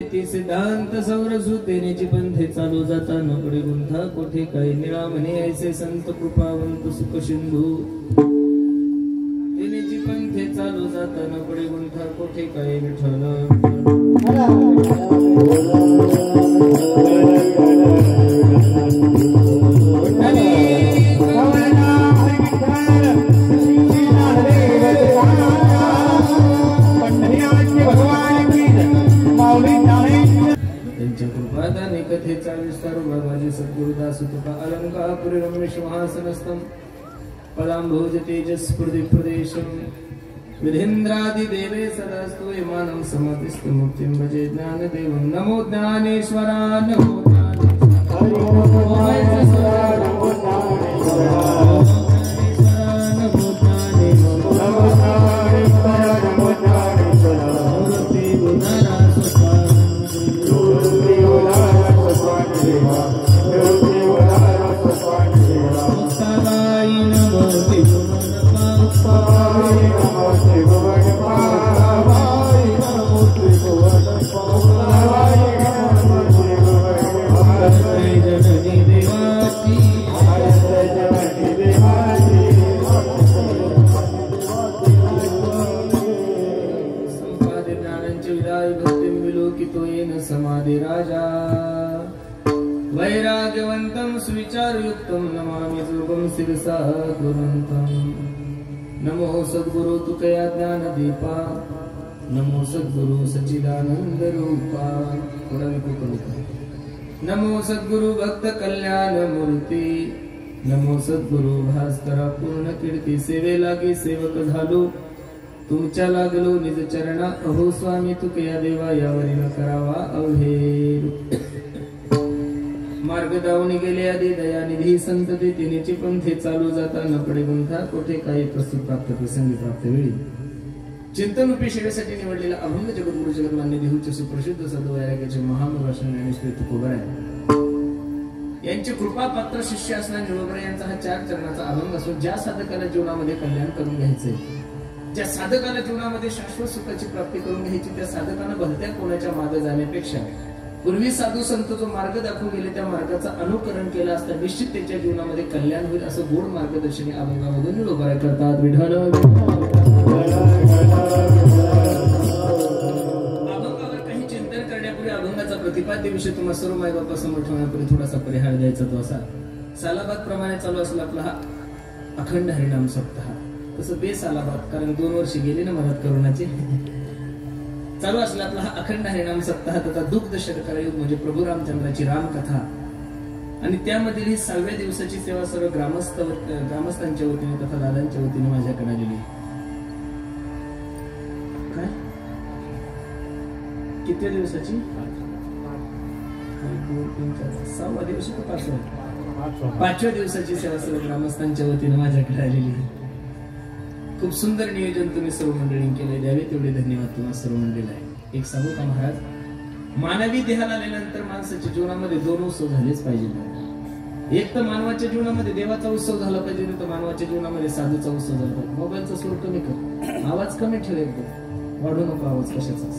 सिद्धांत सौरसु तेनेची पंथे चालू जाता न पडे गुंथा कोठे काही निळा म्हणे ऐसे संत कृपावंत सुख सिंधू तेनेची पंथे चालू जाता न पडे गुंथा कोठे काही विठ्ठल कथेचा विस्तार बाबाजी सद्गुरुदास तुका अलंकापुरी रमेश महासनस्थम पदांभोज तेजस प्रदेशम विधेंद्रादि देवे सदास्तु इमानं समतिस्तु मुक्तिं भजे ज्ञानदेवं नमो ज्ञानेश्वरा नमो समाधि राजा वैराग्यवंतं सुविचारयुक्तं नमामि जोगं शिरसा गुरुन्तं नमो सद्गुरु तुकया ज्ञान दीपा नमो सद्गुरु सच्चिदानंद रूपा नमो सद्गुरु भक्त कल्याण मूर्ती नमो सद्गुरु भास्करा पूर्ण कीर्ती सेवे लागे सेवक झालो तुमच्या लागलो निज चरणा अहो स्वामी तुकया देवा यावरील करावा अवहेर मार्ग दावणी गेले आधी दयानिधी संतती तिनेची पंथे चालू जाता न पडे गुंथा कोठे काही प्रस्तुत प्राप्त प्रसंगी प्राप्त वेळी चिंतन रूपी सेवेसाठी निवडलेला अभंग जगद्गुरु जगन्मान्य देहूचे सुप्रसिद्ध सद्वैराग्याचे महानुभाषण ज्ञानेश्वर तुकोबर आहे यांचे कृपा पात्र शिष्य असणारे निळोबरे यांचा हा 4 चरणाचा अभंग असून ज्या साधकाला जीवनामध्ये कल्याण करून घ्यायचे ज्या साधकाला जीवनामध्ये शाश्वत सुखाची प्राप्ती करून घ्यायची त्या साधकांना भलत्या कोणाच्या मागे जाण्यापेक्षा पूर्वी साधू संत जो मार्ग दाखवून गेले त्या मार्गाचा अनुकरण केला असता निश्चित त्यांच्या जीवनामध्ये कल्याण होईल असं गोड मार्गदर्शनी अभंगामधून निळोबरे करतात विठ्ठल अभंगावर काही चिंतन करण्यापूर्वी अभंगाचा प्रतिपाद्य विषय तुम्हाला सर्व माय बापा समोर ठेवण्यापूर्वी थोडासा परिहार द्यायचा तो असा सालाबाद प्रमाणे चालू असला आपला हा अखंड हरिनाम सप्ताह तसं बेसालाबाद कारण 2 वर्ष गेले ना मदत करुणाचे चालू असला आपला हा अखंड हरिनाम सप्ताह तथा दुग्ध शतकायुग म्हणजे प्रभू रामचंद्राची रामकथा आणि त्यामधील ही 6व्या दिवसाची सेवा सर्व ग्रामस्थांच्या वतीने तथा दादांच्या वतीने माझ्याकडे आलेली काय किती दिवसाची 6व्या दिवशी का 5व्या दिवसाची सेवा सर्व ग्रामस्थांच्या वतीने माझ्याकडे आलेली खूप सुंदर नियोजन तुम्ही सर्व मंडळींनी केले द्यावे तेवढे धन्यवाद तुम्हाला सर्व मंडळीला आहे एक सांगू का महाराज मानवी देहाला आल्यानंतर माणसाच्या जीवनामध्ये 2 उत्सव झालेच पाहिजे एक तर मानवाच्या जीवनामध्ये देवाचा उत्सव झाला पाहिजे तर मानवाच्या जीवनामध्ये साधूचा उत्सव झाला पाहिजे मोबाईलचा सूर कमी कर आवाज कमी ठेव एकदम वाढू नको आवाज कशाचा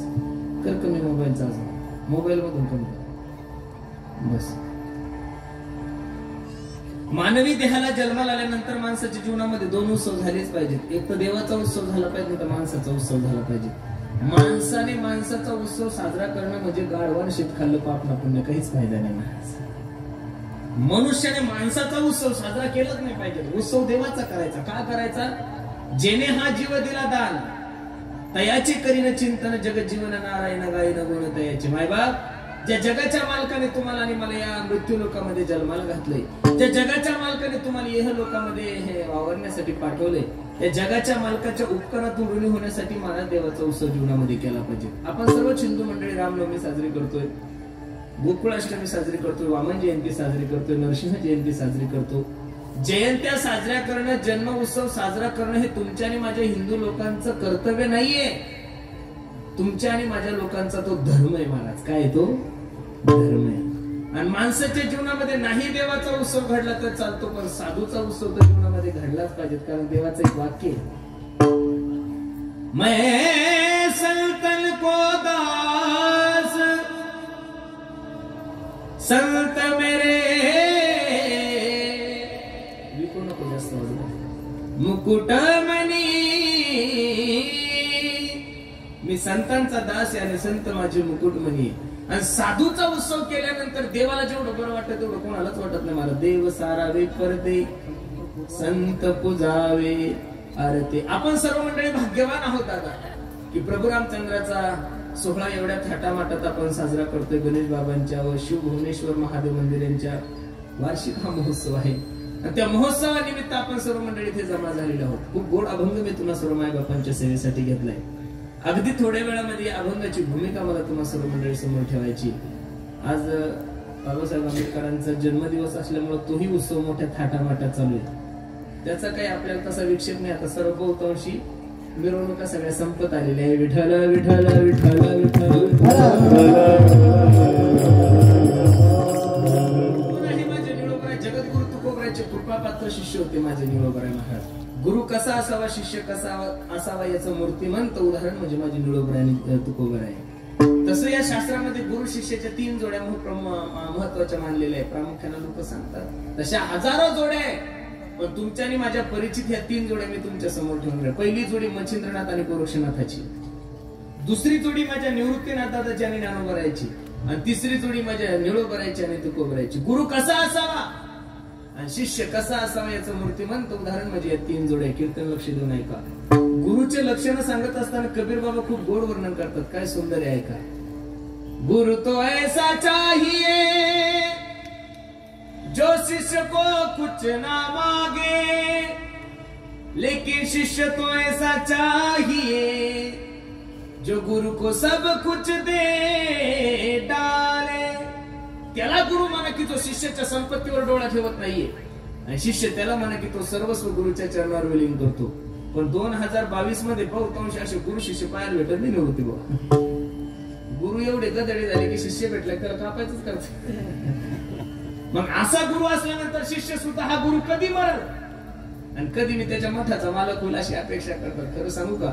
कर कमी मोबाईलचा मोबाईल मधून कमी बस मानवी देहाला जन्माला आल्यानंतर माणसाच्या जीवनामध्ये 2 उत्सव झालेच पाहिजेत एक तर देवाचा उत्सव झाला पाहिजे तर माणसाचा उत्सव झाला पाहिजे माणसाने माणसाचा उत्सव साजरा करणं म्हणजे गाढवान शेत खाल्लं पाप ना पुण्य काहीच फायदा नाही मनुष्याने माणसाचा उत्सव साजरा केलाच नाही पाहिजे उत्सव देवाचा करायचा का करायचा जेने हा जीव दिला दान तयाचे करीन चिंतन जगत जीवन नारायण गायन गुण तयाचे मायबाप ज्या जगाच्या मालकाने तुम्हाला आणि मला या मृत्यू लोकांमध्ये जन्माला घातले ज्या जगाच्या मालकाने तुम्हाला यह लोकांमध्ये हे वावरण्यासाठी पाठवले या जगाच्या मालकाच्या उपकारातून ऋणी होण्यासाठी महाराज देवाचा उत्सव जीवनामध्ये केला पाहिजे आपण सर्व हिंदू मंडळी रामनवमी साजरी करतोय गोकुळाष्टमी साजरी करतोय वामन जयंती साजरी करतोय नरसिंह जयंती साजरी करतो जयंत्या साजऱ्या करणं जन्म उत्सव साजरा करणं हे तुमच्या आणि माझ्या हिंदू लोकांचं कर्तव्य नाहीये तुमच्या आणि माझ्या लोकांचा तो धर्म आहे महाराज काय तो धर्म आहे आणि माणसाच्या जीवनामध्ये नाही देवाचा उत्सव घडला तर चालतो पण साधूचा उत्सव तर जीवनामध्ये घडलाच पाहिजे कारण देवाचं एक वाक्य मैं संतन को दास संत मेरे विकू नको जास्त मुकुटमणी मी संतांचा दास आहे आणि संत माझे मुकुटमणी. आणि साधूचा उत्सव केल्यानंतर देवाला जेवढं बरं वाटतं तेवढं कोणालाच वाटत नाही. मला देव सारावे परदे संत पूजावे आरते. आपण सर्व मंडळी भाग्यवान आहोत दादा की प्रभू रामचंद्राचा सोहळा एवढ्या थाटामाटात आपण साजरा करतोय. गणेश बाबांच्या व शिव भुवनेश्वर महादेव मंदिर यांच्या वार्षिक हा महोत्सव आहे. आणि त्या महोत्सवानिमित्त आपण सर्व मंडळी इथे जमा झालेले आहोत. खूप गोड अभंग मी तुम्हा सर्व माय बापांच्या सेवेसाठी घेतलाय. अगदी थोड्या वेळामध्ये अभंगाची भूमिका मला तुम्हा सर्व मंडळी समोर ठेवायची. आज बाबासाहेब आंबेडकरांचा जन्मदिवस असल्यामुळे तोही उत्सव मोठ्या थाटामाटात चालू आहे. त्याचा काही आपल्याला तसा विक्षेप नाही. आता सर्व बहुतांशी मिरवणुका सगळ्या संपत आलेल्या आहे. विठ्ठल विठ्ठल विठ्ठल विठ्ठल माझे निळोबराय जगद्गुरु तुकोबरायचे कृपापात्र शिष्य होते माझे निळोबराय महाराज. गुरु कसा असावा शिष्य कसा असावा याचं मूर्तिमंत उदाहरण म्हणजे माझे निळोबराय आणि तुकोबराय. तसं या शास्त्रामध्ये गुरु शिष्याच्या 3 जोड्या महत्वाच्या मानलेल्या आहे. प्रामुख्याने लोक सांगतात तशा हजारो जोड्या आहे, पण तुमच्या आणि माझ्या परिचित ह्या 3 जोड्या मी तुमच्या समोर ठेवून राहील. पहिली जोडी मच्छिंद्रनाथ आणि गोरक्षनाथाची, दुसरी जोडी माझ्या निवृत्तीनाथाची आणि ज्ञानोबरायची, आणि तिसरी जोडी माझ्या निळोबरायची आणि तुकोबरायची. गुरु कसा असावा आणि शिष्य कसा असावा याचं मूर्तिमंत उदाहरण म्हणजे या 3 जोड्या. कीर्तन लक्ष देऊन ऐका. गुरुचे लक्षण सांगत असताना कबीर बाबा खूप गोड वर्णन करतात. काय सुंदर आहे ऐका. गुरु तो ऐसा चाहिए जो शिष्य को कुछ ना मांगे, लेकिन शिष्य तो ऐसा चाहिए जो गुरु को सब कुछ दे डाले. त्याला गुरु म्हणा की जो शिष्याच्या संपत्तीवर डोळा ठेवत नाहीये, आणि शिष्य त्याला म्हणा की तो सर्वस्व गुरुच्या चरणावर विलीन करतो. पण 2022 मध्ये बहुतांश असे गुरु शिष्य पाहायला भेटत नाही होते बघा. गुरु एवढे गदडे झाले की शिष्य भेटला त्याला कापायचंच करत. मग असा गुरु असल्यानंतर शिष्य सुद्धा हा गुरु कधी मरल आणि कधी मी त्याच्या मठाचा मालक होईल अशी अपेक्षा करतात. खरं सांगू का,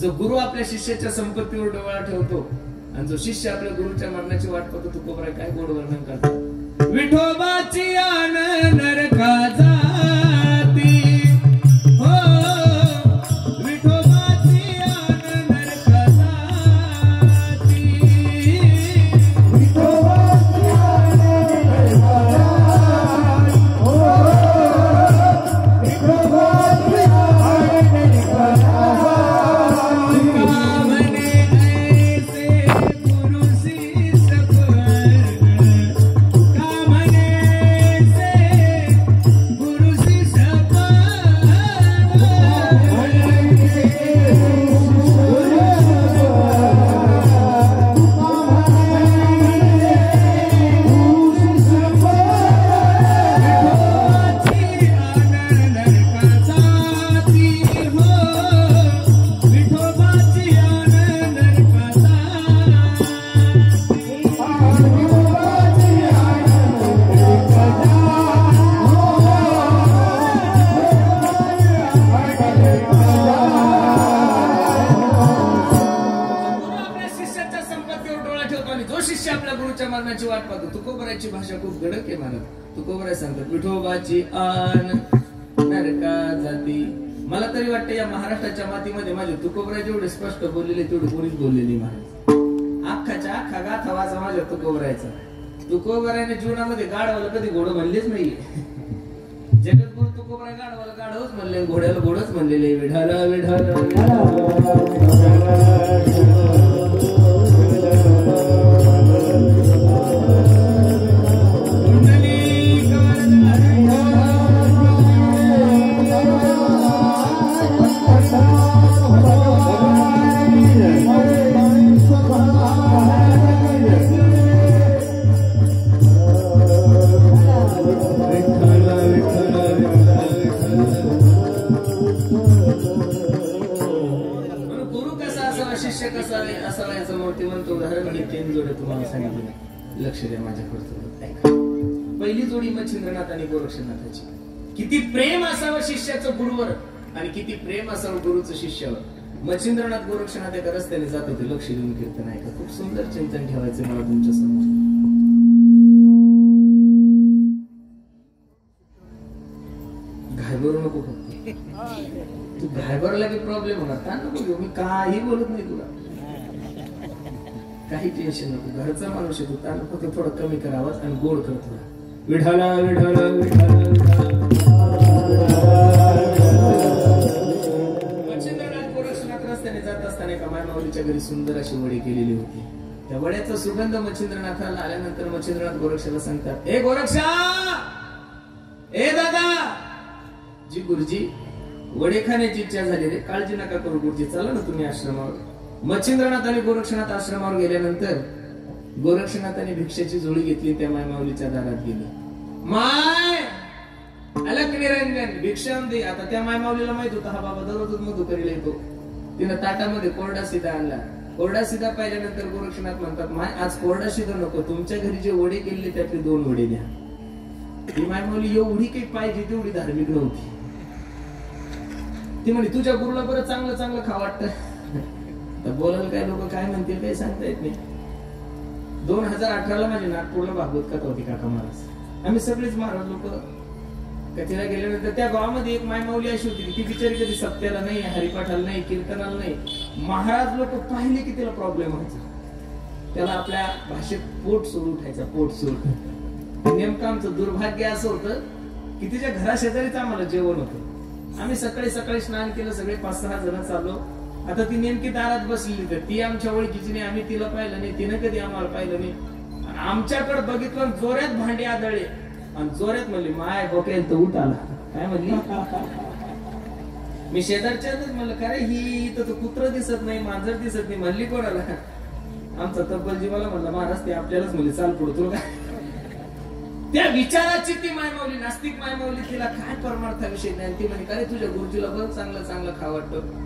जो गुरु आपल्या शिष्याच्या संपत्तीवर डोळा ठेवतो आणि जो शिष्य आपल्या गुरुच्या मरणाची वाट पाहतो, तुकोबराय काय गोड वर्णन करतात. विठोबाची आन नरका जाती हो, विठोबाची आन नरका जाती, विठोबाची आन नरका जाती हो, विठोबाची आन नरका जाती. वाट पाहतो. तुकोबरायची भाषा खूप गडक आहे महाराज. तुकोबराय सांगतात विठोबाची आन नरका जाती. मला तरी वाटतं या महाराष्ट्राच्या मातीमध्ये माझे तुकोबराय जेवढे स्पष्ट बोललेले तेवढे कोणीच बोललेली महाराज. अख्खाच्या अख्खा गाथा वाचा माझ्या तुकोबरायचा. तुकोबरायने जीवनामध्ये गाढवाला कधी घोडं म्हणलेच नाहीये. जगद्गुरु तुकोबराय गाढवाला गाढवच म्हणले, घोड्याला घोडच म्हणलेले. विढाला विढाला लक्ष द्या माझ्याकडे. पहिली जोडी मच्छिंद्रनाथ आणि गोरक्षनाथाची. किती प्रेम असावं शिष्याचं गुरुवर आणि किती प्रेम असावं गुरुचं शिष्यावर. मच्छिंद्रनाथ गोरक्षनाथ एका रस्त्याने जात होते. लक्ष देऊन कीर्तन ऐका. खूप सुंदर चिंतन ठेवायचं मला तुमच्या समोर. घाबरला की प्रॉब्लेम होणार. ताण नको घेऊ, मी काही बोलत नाही तुला, काही टेन्शन नको. घरचा माणूस आहे तू, ताण नको. ते थोडं कमी करावं आणि गोड कर थोडा. विठाला विठाला विठाला. मच्छिंद्रनाथ गोरक्षनाथ रस्त्याने जात असताना एका मायमाऊलीच्या घरी सुंदर अशी वडी केलेली होती. त्या वड्याचा सुगंध मच्छिंद्रनाथाला आल्यानंतर मच्छिंद्रनाथ गोरक्षाला सांगतात, ए गोरक्षा, ए दादा, जी गुरुजी वडे खाण्याची इच्छा झाली रे, काळजी नका करू गुरुजी, चला ना तुम्ही आश्रमावर. मच्छिंद्रनाथ आणि गोरक्षनाथ आश्रमावर गेल्यानंतर गोरक्षनाथाने भिक्षाची झोळी घेतली, त्या मायमाऊलीच्या दारात गेली. माय अलक निरंजन भिक्षा दे. आता त्या मायमाऊलीला माहित होता हा बाबा दररोजच मधुकरीला येतो. तिनं ताटामध्ये कोरडा सीधा आणला. कोरडा सीधा पाहिल्यानंतर गोरक्षनाथ म्हणतात, माय आज कोरडा सीधा नको, तुमच्या घरी जे वडे केले त्यातले 2 वडे द्या. ही मायमाऊली एवढी काही पाहिजे तेवढी धार्मिक नव्हती. ती म्हणे तुझ्या गुरुला बरं चांगलं चांगलं खा वाटतं. तर बोलायला काय लोक काय म्हणतील काही सांगता येत नाही. 2018ला माझी नागपूरला भागवत कथा होती काका महाराज. आम्ही सगळेच महाराज लोक कथेला गेल्यानंतर त्या गावामध्ये एक मायमाऊली अशी होती ती बिचारी कधी सप्त्याला नाही, हरिपाठाला नाही, कीर्तनाला नाही. महाराज लोक पाहिले की तिला प्रॉब्लेम व्हायचा. त्याला आपल्या भाषेत पोट सोड उठायचा, पोट सोड. नेमकं आमचं दुर्भाग्य असं होतं की तिच्या घराशेजारीच आम्हाला जेवण होतं. आम्ही सकाळी सकाळी स्नान केलं, सगळे 5-6 जण चाललो. आता ती नेमकी दारात बसलेली, तर ती आमच्या ओळखीची नाही, आम्ही तिला पाहिलं नाही, तिनं कधी आम्हाला पाहिलं नाही. आमच्याकडे बघितलं, जोऱ्यात भांडे आदळले आणि जोऱ्यात म्हणली, माय बोकेल तर उठ आला. काय म्हणली? मी शेजारच्याच म्हणलं, का रे ही इथं कुत्र दिसत नाही, मांजर दिसत नाही. म्हणली कोणाला? आमचा तब्बलजी मला म्हणला, महाराज ते आपल्यालाच म्हणले, चाल पुढे तुला काय. त्या विचाराची ती मायमाऊली, नास्तिक मायमाऊली, तिला काय परमार्थाविषयी नाही. ती म्हणे, का रे तुझ्या गुरुजीला बरं चांगलं चांगलं खा वाटतं.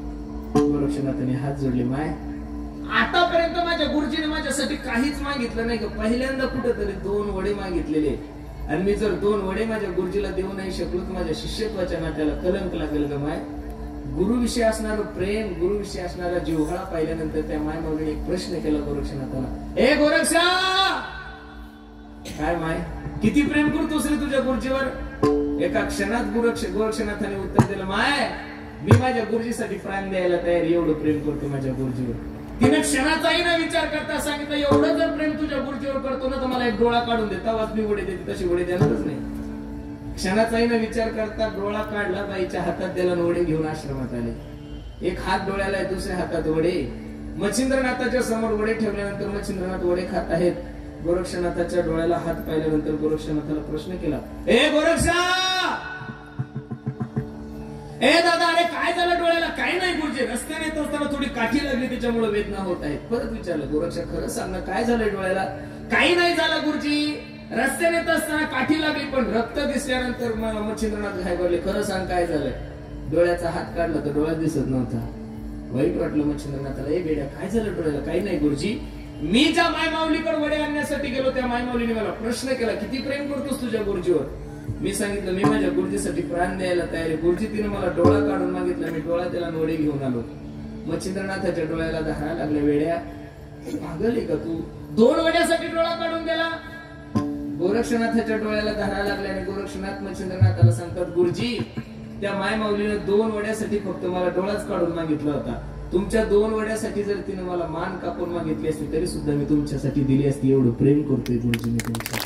गोरक्षनाथाने हात जोडले, माय आतापर्यंत माझ्या गुरुजीने माझ्यासाठी काहीच मागितलं नाही. पहिल्यांदा कुठेतरी 2 वडे मागितलेले, आणि मी जर 2 वडे माझ्या गुरुजीला देऊ नाही शकलो तर माझ्या शिष्यत्वाच्या नात्याला कलंक लागेल ग माय. गुरुविषयी असणारं प्रेम, गुरुविषयी असणारा जिव्हाळा पाहिल्यानंतर त्या मायमाऊलीने एक प्रश्न केला गोरक्षनाथाला, ए गोरक्षा, काय माय किती प्रेम करतोस रे तुझ्या गुरुजीवर? एका क्षणात गोरक्षनाथाने उत्तर दिलं, माय मी माझ्या गुरुजीसाठी प्राण द्यायला तयार, एवढं प्रेम करतो माझ्या गुरुजीवर. तिने क्षणाचाही न विचार करता सांगितलं, एवढं जर प्रेम तुझ्या गुरुजीवर करतो ना तर मला एक डोळा काढून दे, तेव्हाच मी वडे देते, तशी वडे देणारच नाही. क्षणाचाही न विचार करता डोळा काढला, बाईच्या हातात त्याला वडे घेऊन आश्रमात आले. एक हात डोळ्याला आहे, दुसऱ्या हातात वडे. मच्छिंद्रनाथाच्या समोर वडे ठेवल्यानंतर मच्छिंद्रनाथ वडे खात आहेत. गोरक्षनाथाच्या डोळ्याला हात पाहिल्यानंतर गोरक्षनाथाला प्रश्न केला, ए गोरक्षा, ए दादा, अरे काय झालं डोळ्याला? काही नाही गुरुजी, रस्त्याने येत असताना थोडी काठी लागली, त्याच्यामुळे वेदना होत आहेत. परत विचारलं, गोरक्षा खरं सांग ना, काय झालंय डोळ्याला? काही नाही झालं गुरुजी, रस्त्याने येत असताना काठी लागली, पण रक्त दिसल्यानंतर मच्छिंद्रनाथ घाबरले. खरं सांग काय झालंय? डोळ्याचा हात काढला तर डोळा दिसत नव्हता. वाईट वाटलं मच्छिंद्रनाथाला, ए बेड्या काय झालं डोळ्याला? काही नाही गुरुजी, मी ज्या मायमाऊलीकडे वडे आणण्यासाठी गेलो त्या मायमाऊलीने मला प्रश्न केला, किती प्रेम करतोस तुझ्या गुरुजीवर? मी सांगितलं, मी माझ्या गुरुजीसाठी प्राण द्यायला तयार आहे. गुरुजी तिने मला डोळा काढून मागितला, मी डोळा त्याला वडे घेऊन आलो. मच्छिंद्रनाथाच्या डोळ्याला धारा लागल्या. वेड्या, पागल आहे का तू? 2 वड्यासाठी डोळा काढून दिला? गोरक्षनाथाच्या डोळ्याला धारा लागल्याने गोरक्षनाथ मच्छिंद्रनाथाला सांगतात, गुरुजी त्या मायमाऊलीने 2 वड्यासाठी फक्त मला डोळाच काढून मागितला होता. तुमच्या 2 वड्यासाठी जर तिने मला मान कापून मागितली असती तरी सुद्धा मी तुमच्यासाठी दिली असती. एवढं प्रेम करतोय गुरुजी मी तुमच्या.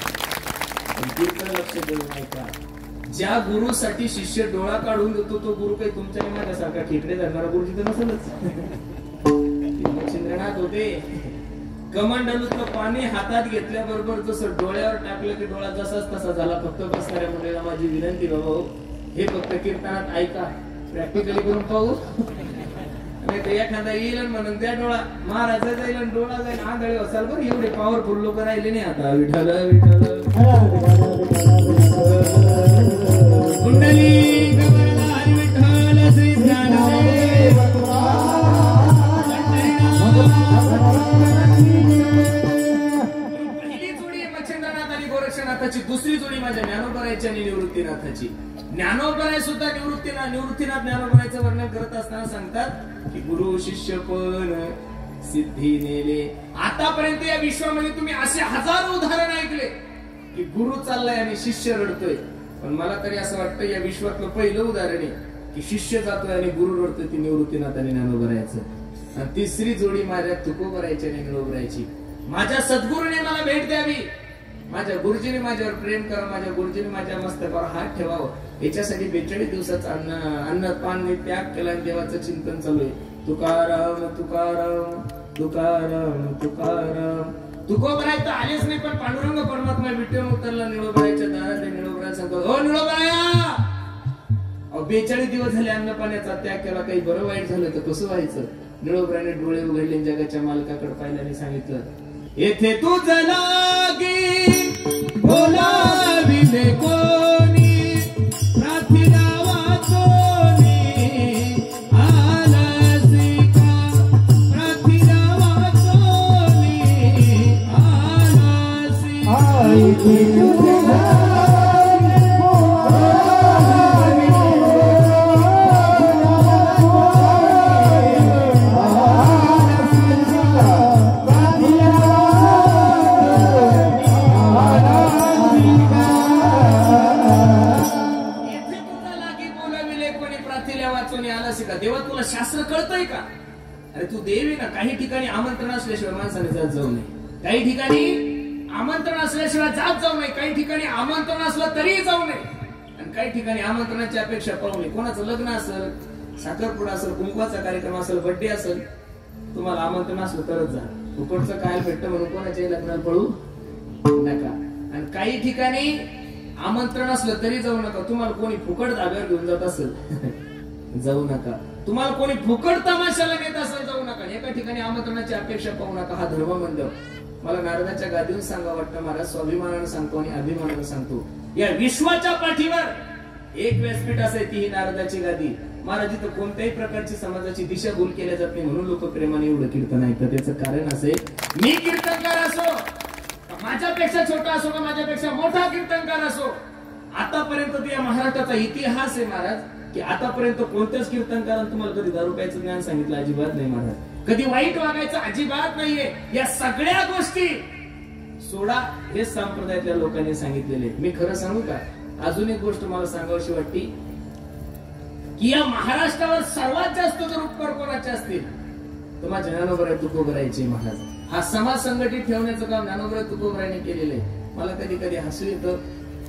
लक्ष देऊ ऐका, ज्या गुरुसाठी शिष्य डोळा काढून देतो तो गुरु काही तुमच्या माझ्यासारखा ठेकडे धरणारा गुरुजी तर नसेलच. मच्छिंद्रनाथ होते, कमंडलूतलं पाणी हातात घेतल्याबरोबर जसं डोळ्यावर टाकलं की डोळा जसाच तसा झाला. फक्त बसणाऱ्या मुलीला माझी विनंती, बाबा हे फक्त कीर्तनात ऐका, प्रॅक्टिकली करून पाहू. एखादा येईल म्हणून त्या डोळा महाराज जाईल, डोळा जाईल, आंधळे असाल बरं. एवढे पॉवरफुल लोक राहिले नाही आता. विठ्ठल विठ्ठल कुंडली गवळदार विठ्ठल श्री ज्ञानदेव. पहिली जोडी मच्छिंद्रनाथ आणि गोरक्षनाथाची, दुसरी जोडी माझ्या ज्ञानोबरायची आणि निवृत्तीनाथाची. ज्ञानोबराय सुद्धा निवृत्तीनाथ ज्ञानोबरायचं वर्णन करत असताना सांगतात की गुरु शिष्य पण सिद्धी नेले. आतापर्यंत या विश्वामध्ये तुम्ही असे हजारो उदाहरण ऐकले की गुरु चाललाय आणि शिष्य रडतोय. पण मला तरी असं वाटतं या विश्वातलं पहिलं उदाहरण आहे की शिष्य जातोय आणि गुरु रडतोय, ती निवृत्तीनाथ आणि ज्ञानोबरायचं. आणि तिसरी जोडी माझ्या तुकोबरायची आणि निळोबरायची. माझ्या सद्गुरूने मला भेट द्यावी, माझ्या गुरुजीने माझ्यावर प्रेम करा, माझ्या गुरुजीने माझ्या मस्तकावर हात ठेवावं. याच्यासाठी 42 दिवसाचं अन्न पान त्याग केला आणि देवाचं चिंतन चालू आहे. तुकाराम तुकाराम तुकाराम तुकाराम. तुकोबराय तर आलेच नाही, पण पांडुरंग परमात्मा विठ्ठल उतरला निळोबरायच्या दारात. निळोबराय सांगतो, हो निळोबराया, 42 दिवस झाले अन्न पाण्याचा त्याग केला, काही बरं वाईट झालं तर कसं व्हायचं? निळोबराने डोळे उघडले, जगाच्या मालकाकडे पाहिल्याने सांगितलं, येथे तू जलागी बोलाविले कोणी, प्रार्थना वाचोनी आलासी का, प्रार्थना वाचोनी आलासी. देवा तुला शास्त्र कळतंय का? अरे तू देवी ना. काही ठिकाणी आमंत्रण असल्याशिवाय माणसाने जात जाऊ नये, काही ठिकाणी आमंत्रण असल्याशिवाय जात जाऊ नये, काही ठिकाणी आमंत्रण असलं तरी जाऊ नये, आणि काही ठिकाणी आमंत्रणाची अपेक्षा पाहू नये. कोणाचं लग्न असेल, साखरपुडा असेल, कुंकवाचा कार्यक्रम असेल, बर्थडे असेल, तुम्हाला आमंत्रण असलं तरच जा. फुकटचं काय भेटतं म्हणून कोणाच्याही लग्नात पळू नका. आणि काही ठिकाणी आमंत्रण असलं तरी जाऊ नका. तुम्हाला कोणी फुकट धाब्यावर घेऊन जात असेल जाऊ नका. तुम्हाला कोणी फुकट तमाशाला नेत असेल जाऊ नका. एका ठिकाणी आमंत्रणाची अपेक्षा पाहू नका. हा धर्म मंडळ मला नारदाच्या गादीवर सांगा वाटतं, महाराज स्वाभिमानानं सांगतो आणि अभिमानानं सांगतो. या विश्वाच्या पाठीवर एक व्यासपीठ असेल, ती ही नारदाची गादी. महाराज इथं कोणत्याही प्रकारची समाजाची दिशाभूल केल्या जात नाही, म्हणून लोक प्रेमाने एवढं कीर्तन ऐकतात. त्याचं कारण असेल, मी कीर्तनकार असो, माझ्यापेक्षा छोटा असो का माझ्यापेक्षा मोठा कीर्तनकार असो, आतापर्यंत या महाराष्ट्राचा इतिहास आहे महाराज, की आतापर्यंत कोणत्याच कीर्तनकारांनी तुम्हाला कधी दारू प्यायचं ज्ञान सांगितलं अजिबात नाही महाराज. कधी वाईट वागायचं अजिबात नाहीये. या सगळ्या गोष्टी सोडा, हे संप्रदायातल्या लोकांनी सांगितलेले. मी खरं सांगू का, अजून एक गोष्ट मला सांगावीशी वाटते, की या महाराष्ट्रावर सर्वात जास्त जर उपकार कोणाचे असतील तर माझ्या ज्ञानोबराय तुकोबरायचे महाराज. हा समाज संघटित ठेवण्याचं काम ज्ञानोबराय तुकोबरायने केलेलं आहे. मला कधी कधी हसू येतं.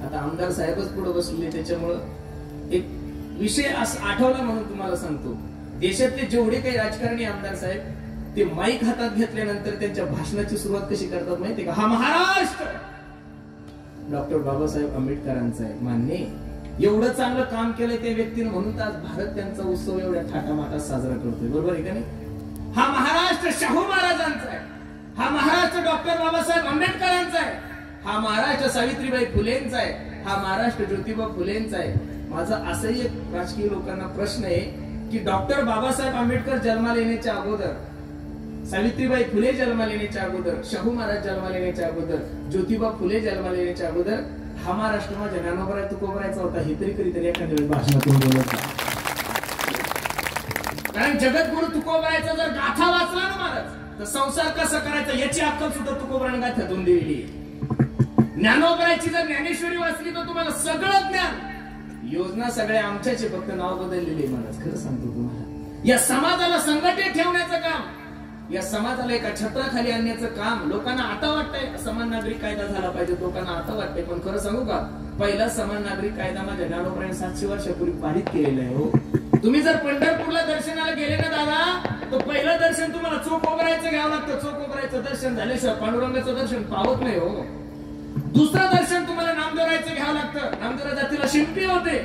आता आमदार साहेबच पुढे बसलेले, त्याच्यामुळं एक विषय आठवला म्हणून तुम्हाला सांगतो. देशातले जेवढे काही राजकारणी आमदार साहेब, ते माईक हातात घेतल्यानंतर त्यांच्या भाषणाची सुरुवात कशी करतात माहितीये का? हा महाराष्ट्र डॉक्टर बाबासाहेब आंबेडकरांचा आहे. मान्य, एवढं चांगलं काम केलंय त्या व्यक्तीने, म्हणून तर आज भारत त्यांचा उत्सव एवढ्या थाटामाटात साजरा करतोय. बरोबर आहे का नाही? हा महाराष्ट्र शाहू महाराजांचा आहे, हा महाराष्ट्र डॉक्टर बाबासाहेब आंबेडकरांचा आहे, हा महाराष्ट्र सावित्रीबाई फुलेंचा आहे, हा महाराष्ट्र ज्योतिबा फुलेंचा आहे. माझा असंही एक राजकीय लोकांना प्रश्न आहे की डॉक्टर बाबासाहेब आंबेडकर जन्माला येण्याच्या अगोदर, सावित्रीबाई फुले जन्माला येण्याच्या अगोदर, शाहू महाराज जन्माला येण्याच्या अगोदर, ज्योतिबा फुले जन्माला येण्याच्या अगोदर हा महाराष्ट्र माझ्या ज्ञानोबराय तुकोबरायचा होता. हे तरी कधीतरी एखाद्या वेळी भाषणातून बोलत. कारण जगद्गुरु तुकोबरायचा जर गाथा वाचला ना महाराज, तर संसार कसा करायचा याची अक्कल सुद्धा तुकोबराने गाथ्यातून दिलेली आहे. ज्ञानोबरायची जर ज्ञानेश्वरी वाचली तर तुम्हाला सगळं ज्ञान. योजना सगळ्या आमच्याचे, फक्त नाव बदललेले महाराज. खरं सांगतो तुम्हाला, या समाजाला संघटित ठेवण्याचं काम, या समाजाला एका छत्राखाली आणण्याचं काम. लोकांना आता वाटतंय समान नागरिक कायदा झाला पाहिजे, लोकांना आता वाटतंय, पण खरं सांगू का, पहिला समान नागरिक कायदा माझ्या ज्ञानोबरायने 700 वर्षापूर्वी पारित केलेला आहे. हो, तुम्ही जर पंढरपूरला दर्शनाला गेले ना दादा, तर पहिलं दर्शन तुम्हाला चोख उभरायचं घ्यावं लागतं. चोख उभरायचं दर्शन झाल्याशिवाय पांडुरंगाचं दर्शन पावत नाही. हो, दुसरं दर्शन तुम्हाला नामदेवरायचं घ्यावं लागतं. नामदेवराय जातीला शिंपी होते.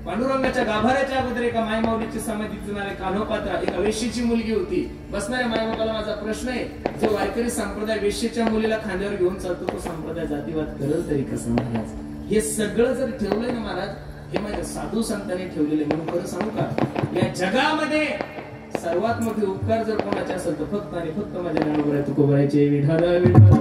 पांडुरंगाच्या गाभाऱ्याच्या अगोदर एका मायमाऊलीची समाधी जुनारे कान्होपात्रा, एका वेश्येची मुलगी होती. बसणाऱ्या मायबापाला माझा प्रश्न आहे, जो वारकरी संप्रदाय वेश्येच्या मुलीला खांद्यावर घेऊन चालतो, तो संप्रदाय जातीवाद करल तरी कसं महाराज? हे सगळं जर ठेवलंय ना महाराज, हे माझ्या साधू संतांनी ठेवलेले. म्हणून खरं सांगू का, या जगामध्ये सर्वात मोठे उपकार जर कोणाचे असेल तर फक्त आणि फक्त माझ्या ज्ञानोबराय तुकोबरायचे. विठ्ठल विठ्ठल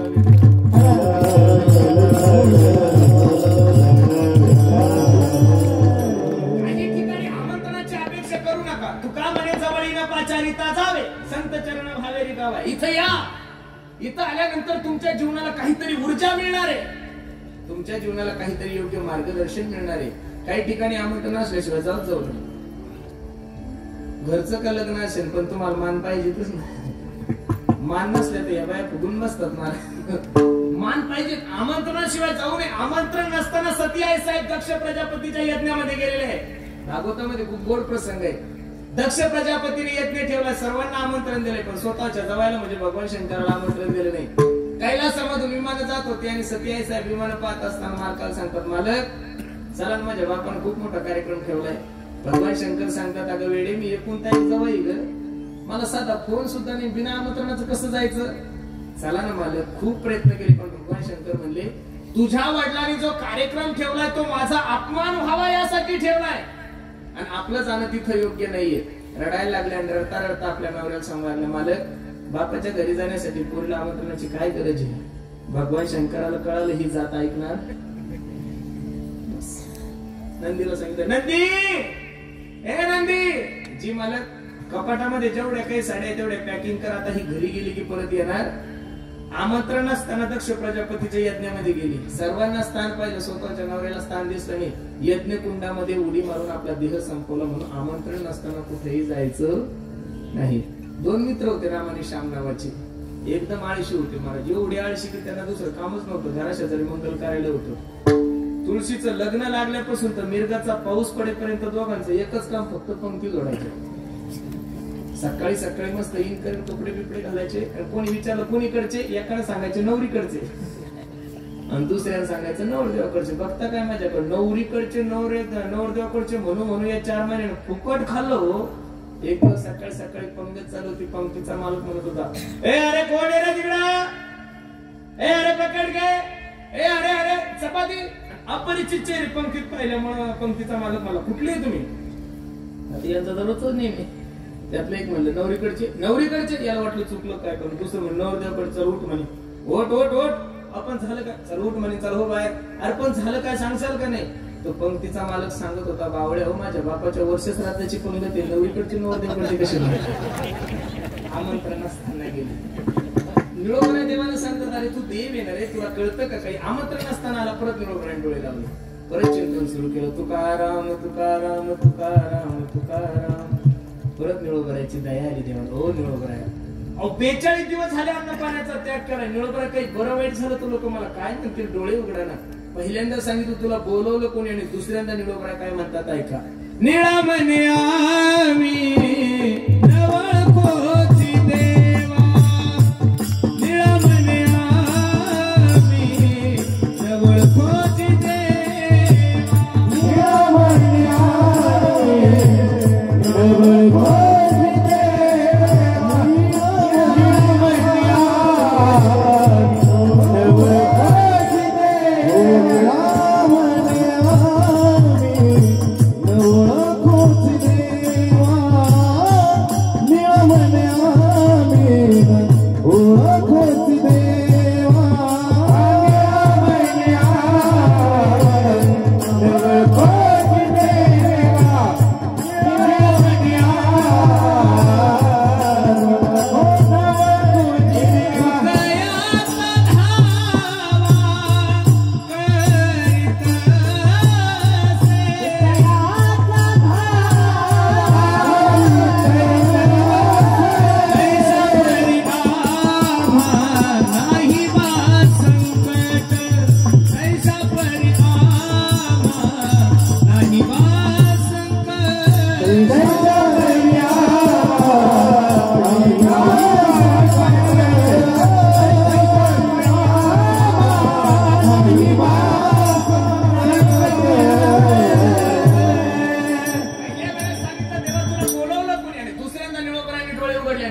जावे संत चरण भावेरी गावा. इथं या, इथं आल्यानंतर तुमच्या जीवनाला काहीतरी ऊर्जा मिळणार आहे, तुमच्या जीवनाला काहीतरी योग्य मार्गदर्शन मिळणार आहे. काही ठिकाणी आमंत्रण असल्याशिवाय जाऊ नये. घरचं का लग्न असेल पण तुम्हाला मान पाहिजेतच ना. मान नसल्या तर या बाया फुगून बसतात. मला मान पाहिजे. आमंत्रणाशिवाय जाऊ नये. आमंत्रण नसताना सती आई साहेब दक्ष प्रजापतीच्या यज्ञामध्ये गेलेले आहे. भागवतामध्ये खूप गोड प्रसंग आहे. दक्ष प्रजापतीने यज्ञ ठेवला, सर्वांना आमंत्रण दिले, पण स्वतःच्या जवायला म्हणजे भगवान शंकराला आमंत्रण दिले नाही. कैलासामधून विमानं जात होती आणि सती आई साहेब विमानं पाहत असताना मालकाला सांगतात, मालक चला माझ्या बापानं खूप मोठा कार्यक्रम ठेवलाय. भगवान शंकर सांगतात, अगं वेडे मी एकूण ताई जवळ ग, मला साधा फोन सुद्धा नाही, बिना आमंत्रणाचं कसं जायचं. चला ना मालक. खूप प्रयत्न केले पण भगवान शंकर म्हणले, तुझ्या वडिलांनी जो कार्यक्रम ठेवलाय तो माझा अपमान व्हावा यासाठी ठेवलाय आणि आपलं जाणं तिथं योग्य नाहीये. रडायला लागले आणि रडता रडता आपल्या नवऱ्याला सांगायला, मालक बापाच्या घरी जाण्यासाठी पोरीला आमंत्रणाची काय गरज आहे. भगवान शंकराला कळालं ही जात ऐकणार. नंदीला सांगितलं, नंदी ए नंदी, जी मालक कपाटामध्ये जेवढ्या काही साड्या तेवढ्या पॅकिंग कर, आता ही घरी गेली की परत येणार. आमंत्रण असताना दक्ष प्रजापतीच्या यज्ञामध्ये गेली. सर्वांना स्थान पाहिजे, स्वतःच्या नवऱ्याला स्थान दिसलं नाही. यज्ञ कुंडामध्ये उडी मारून आपला देह संपवला. म्हणून आमंत्रण नसताना कुठेही जायचं नाही. दोन मित्र होते राम आणि श्याम नावाचे. एकदम आळशी होते महाराज, एवढी आळशी की त्यांना दुसरं कामच नव्हतं. घराशेजारी मंगल कार्यालय होतं. तुळशीचं लग्न लागल्यापासून तर मिरगाचा पाऊस पडेपर्यंत दोघांचं एकच काम, फक्त पंक्ती जोडायचं. सकाळी सकाळी मस्त इन करून कपडे बिपडे घालायचे. कोणी विचारलं कोणीकडचे, एकाने सांगायचे नवरीकडचे आणि दुसऱ्याने सांगायचं नवरदेवाकडचे. बघता काय माझ्याकडे नवरीकडचे नवरदेवाकडचे म्हणून या 4 महिन्याने फुकट खाल्लं हो. एक दिवस सकाळी सकाळी पंगत चालू होती. पंक्तीचा मालक म्हणत होता, ए अरे कोण आहे रे तिकडं, ए अरे पकड घे, ए अरे अरे चपाती. अपरिचित चेहरे पंक्तीत पाहिल्यामुळे पंक्तीचा मालक मला, कुठले तुम्ही. आता यांचा दररोजच नेहमी. त्यातलं एक म्हणलं नवरीकडचे. याला वाटलं चुकलं काय, पण दुसरं म्हणलं नवरदेवाकडे. चल उठ म्हणे. ओट ओट ओट. आपण झालं का. चल उठ म्हणे. चल हो बाहेर. अरे पण झालं काय सांगशाल का नाही. तो पंक्तीचा मालक सांगत होता, बावळ्या हो माझ्या बापाच्या वर्ष श्राद्धाची पंगत आहे, नवरीकडची नवरदेवाकडची कशी आमंत्रण असताना गेली. निळोबराय देवाला सांगतात, अरे तू देव येणार आहे, तुला कळतं का काही. आमंत्रण असताना आला. परत निळोबराय डोळे लावले. परत चिंतन सुरू केलं, तुकाराम तुकाराम तुकाराम तुकाराम. परत निळोबरायची दया आली देवाला. हो निळोबराय, 42 दिवस झाले अन्न पाण्याचा त्याग कराय. निळोबराय काही बरं वाईट झालं तर लोक मला काय म्हणतील, डोळे उघडा ना. पहिल्यांदा सांगितलं तुला बोलवलं कोणी आणि दुसऱ्यांदा निळोबराय काय म्हणतात ऐका. निळा म्हणे आम्ही नवळखोची देवा, निळा म्हणे आम्ही नवळखोची देवा, निळा म्हणे आम्ही नवळखोची देवा, निळा म्हणे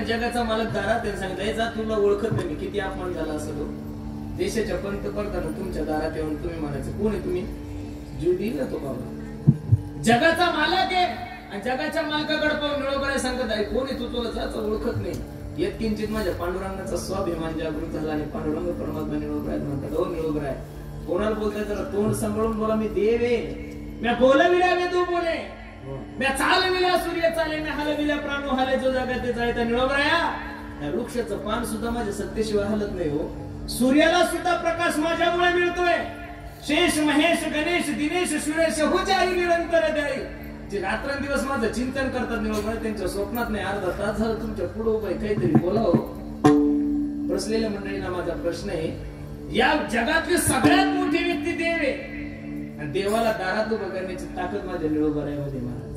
जगाचा मालक दारात सांगितलं, जा तुला ओळखत नाही. किती अपमान झाला असं तो. देशाच्या पंतप्रधान तुमच्या दारात येऊन तुम्ही म्हणायचं कोण आहे तुम्ही. जीव दिला तो बाबा. जगाचा मालक आहे आणि जगाच्या मालकाकडे पाहून निळोबराय सांगत आहे कोण आहे तू, तुला जाच ओळखत नाही. यत्किंचित माझ्या पांडुरंगाचा स्वाभिमान जागृत झाला आणि पांडुरंग परमात्मा निळोबराय म्हणतात, हो निळोबराय कोणाला बोलताय जरा तोंड सांभाळून बोला. मी देव आहे, मी बोलविल्या वे तू बोले, मी चालविल्या सूर्य चाले, मी हलविल्या प्राणो हले जो जगात जायचा. निळोबराया या वृक्षाचं पान सुद्धा माझ्या सत्तेशिवाय हलत नाही हो. सूर्याला सुद्धा प्रकाश माझ्यामुळे मिळतोय. शेष महेश गणेश दिनेश सुरेश हो जाई निरंतर द्याई. जे रात्रंदिवस माझं चिंतन करतात निळोबाई, त्यांच्या स्वप्नात नाही अर्धा तास झालं तुमच्या पुढे उभं काहीतरी बोलावं. बसलेल्या मंडळींना माझा प्रश्न आहे, या जगातली सगळ्यात मोठी व्यक्ती देव आहे आणि देवाला दारात उभं करण्याची ताकद माझ्या निळोबारामध्ये महाराज.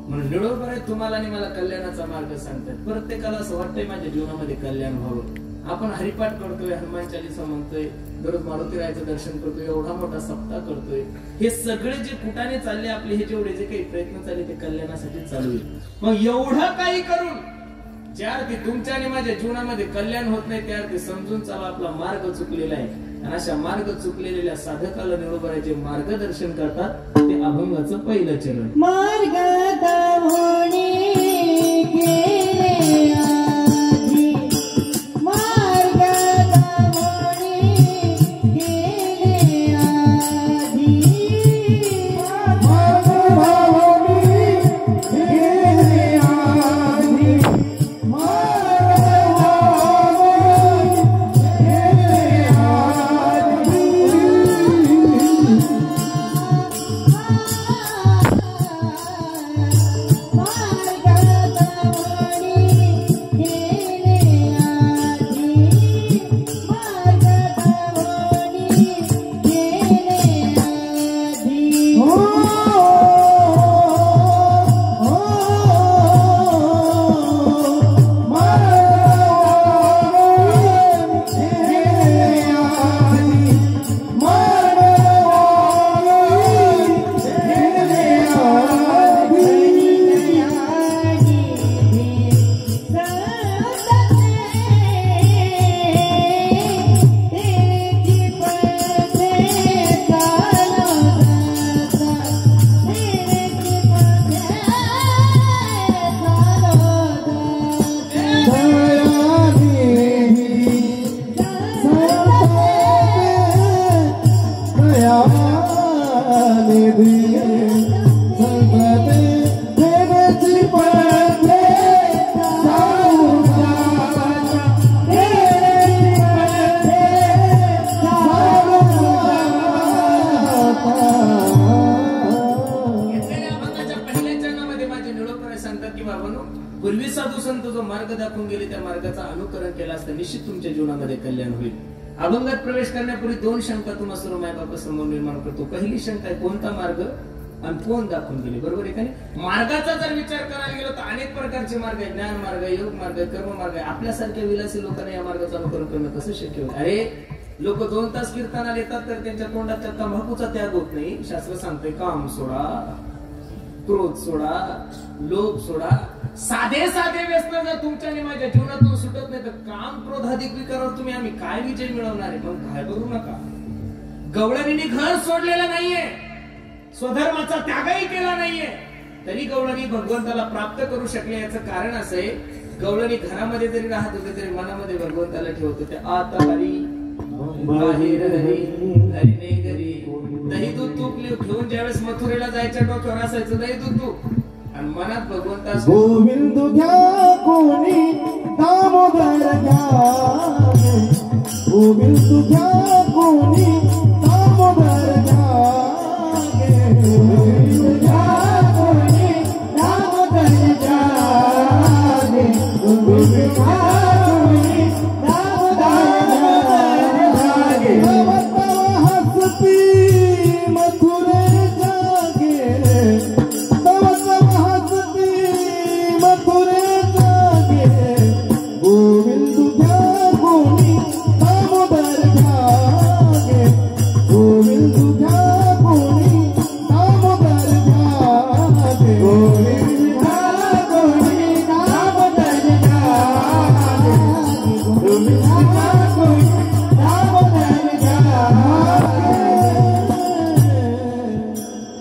म्हणून निळोबाराय तुम्हाला आणि मला कल्याणाचा मार्ग सांगतात. प्रत्येकाला असं वाटतंय माझ्या जीवनामध्ये कल्याण व्हावं. आपण हरिपाठ करतोय, हनुमान चालीसा म्हणतोय, दररोज मारुतीरायाचं दर्शन करतोय, एवढा मोठा सप्ताह करतोय. हे सगळे जे कुटाने चालले आपले, हे जेवढे जे काही प्रयत्न चालले ते कल्याणासाठी चालू आहे. मग एवढं काही करून ज्या अर्थी तुमच्या आणि माझ्या जीवनामध्ये कल्याण होत नाही त्या अर्थी समजून चाला आपला मार्ग चुकलेला आहे. आणि अशा मार्ग चुकलेल्या साधकाला निळोबाराचे मार्गदर्शन करतात ते अभंगाचं पहिलं चरण. मार्ग दावणी गेले आधी, मार्ग दावणी गेले आधी, मार्ग दावणी गेले आधी, मार्ग दावणी गेले आधी. पूर्वी साधू संत जो मार्ग दाखवून गेले त्या मार्गाचा अनुकरण केला असता निश्चित तुमच्या जीवनामध्ये कल्याण होईल. अभंगात प्रवेश करण्यापूर्वी दोन शंका तुम्हाला सर्व मायबाप समोर निर्माण करतो. पहिली शंका आहे कोणता मार्ग आणि कोण दाखवून गेले. बरोबर आहे का नाही. मार्गाचा जर विचार करायला गेलो तर अनेक प्रकारचे मार्ग आहेत. ज्ञान मार्ग, योग मार्ग, कर्म मार्ग आहे. आपल्यासारख्या विलासी लोकांना या मार्गाचं अनुकरण करणं कसं शक्य होईल. अरे लोक 2 तास कीर्तनाला येतात तर त्यांच्या तोंडात तंबाखूचा त्याग होत नाही. शास्त्र सांगतंय काम सोडा, क्रोध सोडा, लोभ सोडा. साधे साधे व्यसन जर तुमच्या आणि माझ्या जीवनातून सुटत नाही तर काम क्रोधाधिक विकारावर तुम्ही आम्ही काय विजय मिळवणार आहे. मग काय करू नका. गवळणीने घर सोडलेलं नाहीये, स्वधर्माचा त्यागही केला नाहीये, तरी गवळणी भगवंताला प्राप्त करू शकले. याचं कारण असं आहे, गवळणी घरामध्ये जरी राहत होते तरी मनामध्ये भगवंताला ठेवत होते. आता हरी बाहेर हरी, हरी नाही घरी. दही दूध तूप घेऊन ज्यावेळेस मथुरेला जायच्या डोक्यावर असायचं दही दूध तूप आणि मनात भगवंता गोविंद घ्या कोणी दामोदर घ्या, गोविंद घ्या कोणी दामोदर घ्या, गोविंद घ्या कोणी दामोदर घ्या, गोविंद घ्या कोणी दामोदर घ्या. हसती मथुरे जागे, गोविंद घ्या कोणी दामोदर घ्या, गोविंद घ्या कोणी दामोदर घ्या, गोविंद घ्या कोणी दामोदर घ्या, गोविंद घ्या कोणी दामोदर घ्या.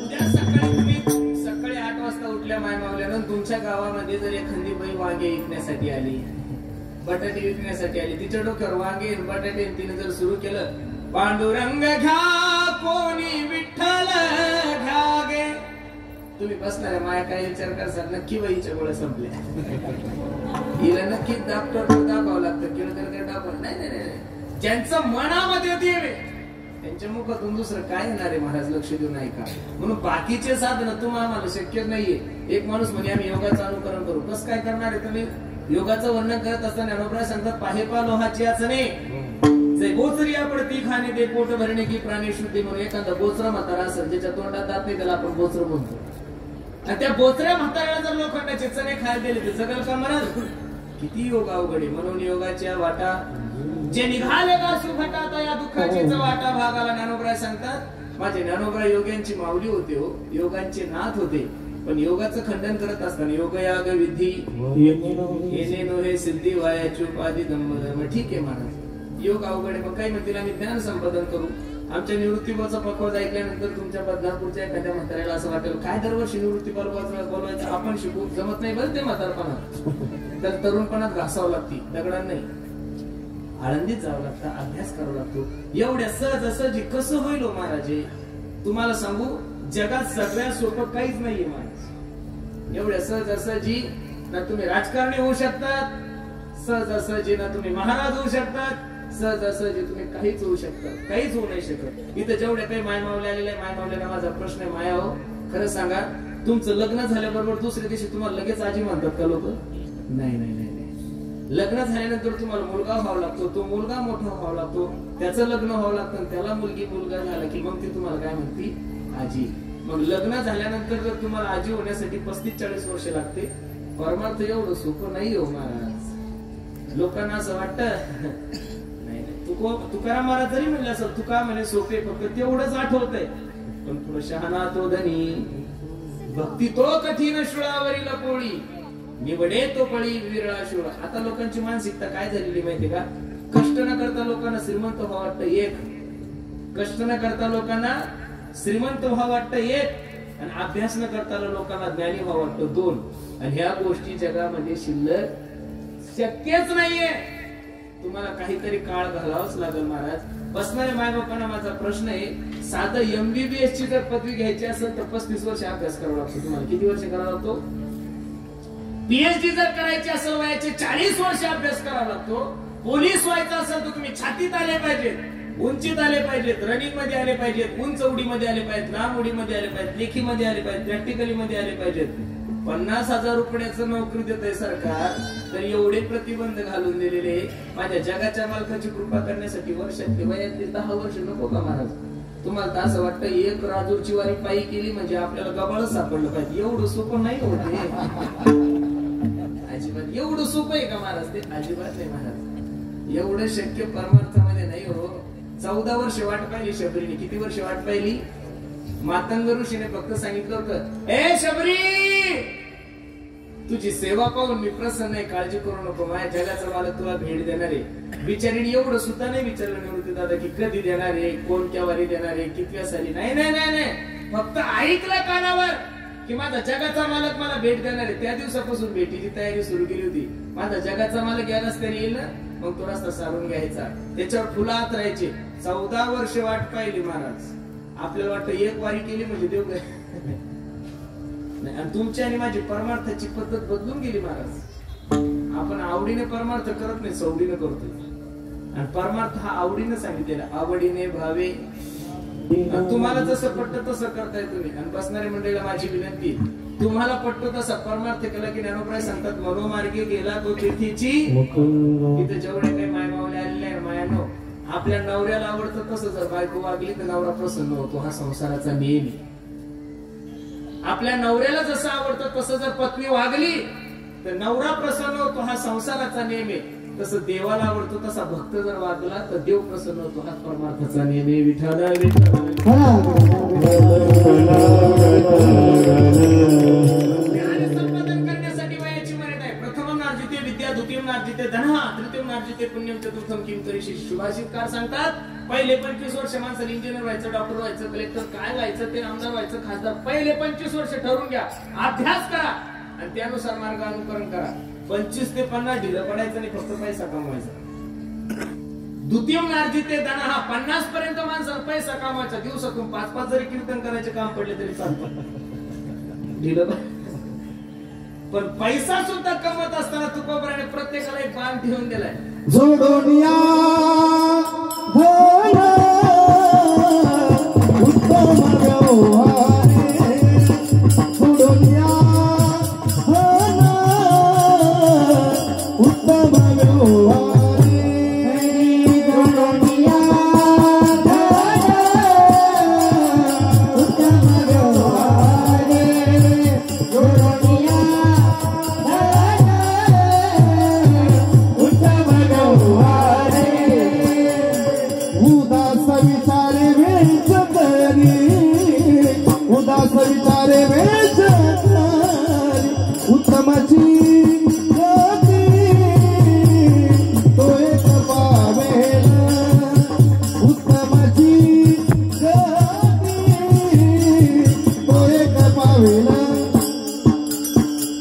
उद्या सकाळी तुम्ही सकाळी 8 वाजता उठल्या माय मावल्यानं तुमच्या गावामध्ये जर एखादी बाई वांगे विकण्यासाठी आली, बटाटे विकण्यासाठी आली, तिच्या डोक्यावर वांगे बटाटे तिने जर सुरू केलं, पांडुरंग घ्या कोणी विठ्ठल घ्या गे, तुम्ही बसणाऱ्या माया काय विचार करसाल, नक्की बाईच्या गोळ्या संपल्या. हिला नक्की डॉक्टर दाखवावं लागतं, केळकर दाखवलं नाही. ज्यांचं मनामध्ये देव आहे तुमच्या मुखातून दुसरं काय येणार आहे महाराज, लक्ष देऊ नाही का? म्हणून बाकीचे साधन तुम्हाला शक्य नाहीये. एक माणूस म्हणजे आम्ही योगाचं अनुकरण करू, कसं काय करणार आहे तुम्ही? योगाचं वर्णन करत असताना ज्ञानोबराय सांगतात, पाहे पा लोहाची आचने जे गोचरी पडती खाणे ते पोट भरणे की प्राणी शुद्धी. म्हणून एखादा बोचरा म्हातारा असेल ज्याच्या तोंडात दात नाही त्याला आपण बोचर म्हणतो, आणि त्या बोचऱ्या म्हाताऱ्याला जर लोखंडाचे चणे खायला दिले ते जगल का महाराज? किती योग अवघड आहे. म्हणून योगाच्या वाटा जे निघाले का सुखटा आता या दुःखाची वाटा भागाला. ज्ञानोबराय सांगतात, माझे ज्ञानोबराय योग्यांची माऊली होते हो, योगांचे नाथ होते. पण योगाचं खंडन करत असताना योग याग विधी येणे नोहे सिद्धी वायाची उपाधी धम्म. ठीक आहे महाराज, योग अवघड आहे. मग काही म्हणतील आम्ही ज्ञान संपादन करू. आमच्या निवृत्तीबाचा पकवाज ऐकल्यानंतर तुमच्या बदनापूरच्या एखाद्या म्हाताऱ्याला असं वाटेल काय दरवर्षी निवृत्ती बोलवायचं आपण शिकू, जमत नाही बरं ते म्हातारपणात. तर तरुणपणात घासावं लागते, दगडात नाही, आळंदीत जावं लागतं, अभ्यास करावा लागतो. एवढ्या सहजासहजी कसं होईल हो महाराज? तुम्हाला सांगू, जगात सगळ्यात सोपं काहीच नाहीये महाराज. एवढ्या सहजासहजी ना तुम्ही राजकारणी होऊ शकतात, सहजासहजी ना तुम्ही महाराज होऊ शकतात, सहजासहजी तुम्ही काहीच होऊ शकतात, काहीच होऊ नाही शकत. इथं जेवढ्या काही मायमावले आलेले आहे, मायमावल्याला माझा प्रश्न आहे, माया हो खरं सांगा, तुमचं लग्न झाल्याबरोबर दुसऱ्या दिवशी तुम्हाला लगेच आजी म्हणतात का लोक? नाही नाही नाही. लग्न झाल्यानंतर तुम्हाला मुलगा व्हावा लागतो, तो मुलगा मोठा व्हावा लागतो, त्याचं लग्न व्हावं लागतं, त्याला मुलगी मुलगा झाला की मग ती तुम्हाला काय म्हणती? आजी. मग लग्न झाल्यानंतर जर तुम्हाला आजी होण्यासाठी 35-40 वर्ष लागते. परमार्थ एवढं सोपं नाही हो महाराज. लोकांना असं वाटतं नाही तुकाराम महाराज जरी म्हणले असं तुका म्हणे सोपे, फक्त तेवढंच आठवतंय. पण पुढे शहाणा तो धनी भक्ती तो कठीण शुळावरील पोळी निवडे तो पळी विरळा शिवळा. आता लोकांची मानसिकता काय झालेली माहितीये का? कष्ट न करता लोकांना श्रीमंत व्हावं वाटतं एक, कष्ट न करता लोकांना श्रीमंत व्हावं वाटतं एक, आणि अभ्यास न करता लोकांना ज्ञानी व्हावं वाटतं दोन. आणि ह्या गोष्टी जगामध्ये शिल्लक शक्यच नाहीये. तुम्हाला काहीतरी काळ घालावाच लागेल महाराज. बसणाऱ्या मायबापांना माझा प्रश्न आहे, साधं MBBS ची जर पदवी घ्यायची असेल तर 35 वर्ष अभ्यास करावा लागतो. तुम्हाला किती वर्ष करावा लागतो? PhD जर करायची असेल वयाचे 40 वर्ष अभ्यास करावा लागतो. पोलीस व्हायचं असेल तर तुम्ही छातीत आले पाहिजेत, उंचीत आले पाहिजेत, रनिंग मध्ये आले पाहिजेत, उंच उडीमध्ये आले पाहिजेत, लांब उडीमध्ये आले पाहिजेत, लेखीमध्ये आले पाहिजेत, प्रॅक्टिकली मध्ये आले पाहिजेत. 50,000 रुपयाचं नोकरी देत आहे सरकार, तर एवढे प्रतिबंध घालून दिलेले. माझ्या जगाच्या मालकाची कृपा करण्यासाठी वर्षातली वयातली 10 वर्ष नको का महाराज? तुम्हाला तर असं वाटतं एक राजूरची वारी पायी केली म्हणजे आपल्याला गबाळच सापडलं पाहिजे. एवढं सोपं नाही होते अजिबात. एवढं सोपं आहे का महाराज? ते अजिबात नाही महाराज. एवढं शक्य परमार्थामध्ये नाही हो. 14 वर्ष वाट पाहिली शबरीने. किती वर्ष वाट पाहिली? मातंग ऋषीने फक्त सांगितलं होतं, ए शबरी तुझी सेवा पाहून मी प्रसन्न आहे, काळजी करू नको, माझ्या जगाचा मालक तुला भेट देणार आहे. बिचारीने एवढं सुद्धा नाही विचारलं निवृत्ती दादा की कधी देणार आहे, कोणत्या वारी देणार आहे, कितव्या साली. नाही नाही नाही नाही, फक्त ऐकलं कानावर की माझा जगाचा मालक मला भेट देणार आहे. त्या दिवसापासून भेटीची तयारी सुरू केली होती. माझा जगाचा मालक या रस्त्याने येईल ना, मग तो रस्ता सारून घ्यायचा, त्याच्यावर फुलं आत राहायचे. 14 वर्ष वाट पाहिली महाराज. आपल्याला वाटतं एक वारी केली म्हणजे देव नाही. आणि तुमची आणि माझी परमार्थाची पद्धत बदलून गेली महाराज. आपण आवडीने परमार्थ करत नाही, सवडीने करतोय. आणि परमार्थ हा आवडीने सांगितलेला, आवडीने भावे. तुम्हाला जसं पटतं तसं करताय तुम्ही. आणि बसणाऱ्या मंडळीला माझी विनंती, तुम्हाला पटतो तसा परमार्थ केला की ज्ञानोबराय सांगतात, मनोमार्गे गेला तो तिथीची. तिथे जेवढे काही मायमावले आलेले आहे मायानो, आपल्या नवऱ्याला आवडतं तसं जर बायको वागली तर नवरा प्रसन्न होतो. हा संसाराचा नियम आहे. आपल्या नवऱ्याला जसं आवडतं तसं जर पत्नी वागली तर नवरा प्रसन्न होतो. हा संसाराचा नियम आहे. तसं देवाला आवडतो तसा भक्त जर वागला तर देव प्रसन्न होतो. हा परमार्थाचा नियम आहे. विठ्ठल संपादन करण्यासाठी वयाची मर्यादा आहे. प्रथम नार्जिते विद्या, द्वितीय नार्जिते धन, तृतीय नार्जिते पुण्यम, चतुर्थम किम करिष्ये. सुभाषितकार सांगतात, पहिले 25 वर्ष माणसाला इंजिनियर व्हायचं, डॉक्टर व्हायचं, कलेक्टर काय व्हायचं, ते आमदार व्हायचं, खासदार. पहिले 25 वर्ष ठरवून घ्या, अभ्यास करा आणि त्यानुसार मार्गानुकरण करा. 25 ते 50 ढिलं पडायचं नाही, फक्त पैसा कमवायचा. द्वितीय नार्जिते धन, हा 50 पर्यंत माणसाला पैसा कमवायचा. दिवसातून 5-5 जरी कीर्तन करायचे काम पडले तरी चालतं, ढिलं. पण पैसा सुद्धा कमवत असताना तुकोबराने प्रत्येकाला एक बाण ठेवून दिलाय, जोडोनिया भोला उदास विचारे वेच करी उदास विचारे वेच करी उत्तमाची गती तो एक पावेला उत्तमाची गती तो एक पावेला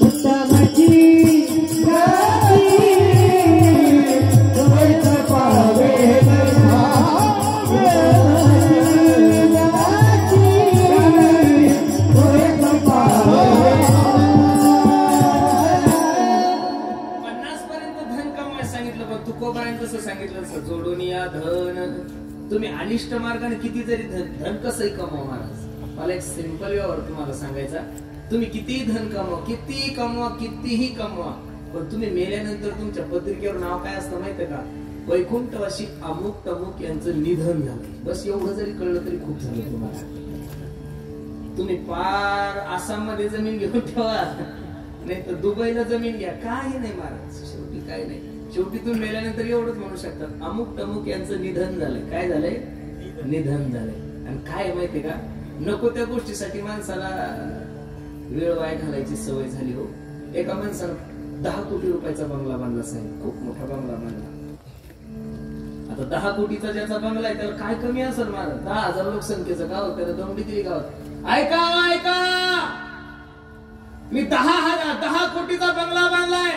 उत्तमाची गती तो एक पावेला सांगितलं जोडून या धन तुम्ही अनिष्ट मार्गाने किती जरी धन कसंही कमवा महाराज मला एक सिंपल व्यवहार तुम्हाला सांगायचा तुम्ही कितीही धन कमवा कितीही कमवा पण तुम्ही मेल्यानंतर तुमच्या पत्रिकेवर नाव काय असतं माहितीये का वैकुंठवासी अमुक तमुक यांचं निधन झालं बस एवढं जरी कळलं तरी खूप झालं तुम्हाला तुम्ही पार आसाम मध्ये जमीन घेऊन ठेवा नाही तर दुबईला जमीन घ्या काही नाही महाराज शेवटी काय नाही शेवटी तुम्ही मेल्यानंतर एवढंच म्हणू शकतात अमुक तमुक यांचं निधन झालंय काय झालंय निधन झालंय आणि काय माहितीये का नको त्या गोष्टीसाठी माणसाला वेळ वाया घालायची सवय झाली हो एका माणसानं 10 कोटी रुपयाचा बंगला बांधला साहेब खूप मोठा बंगला बांधला आता 10 कोटीचा ज्याचा बंगला आहे त्याला काय कमी असेल मला 10,000 लोकसंख्येचं गाव त्याला दौंडी दिली गावात ऐका मी 10 कोटीचा बंगला बांधलाय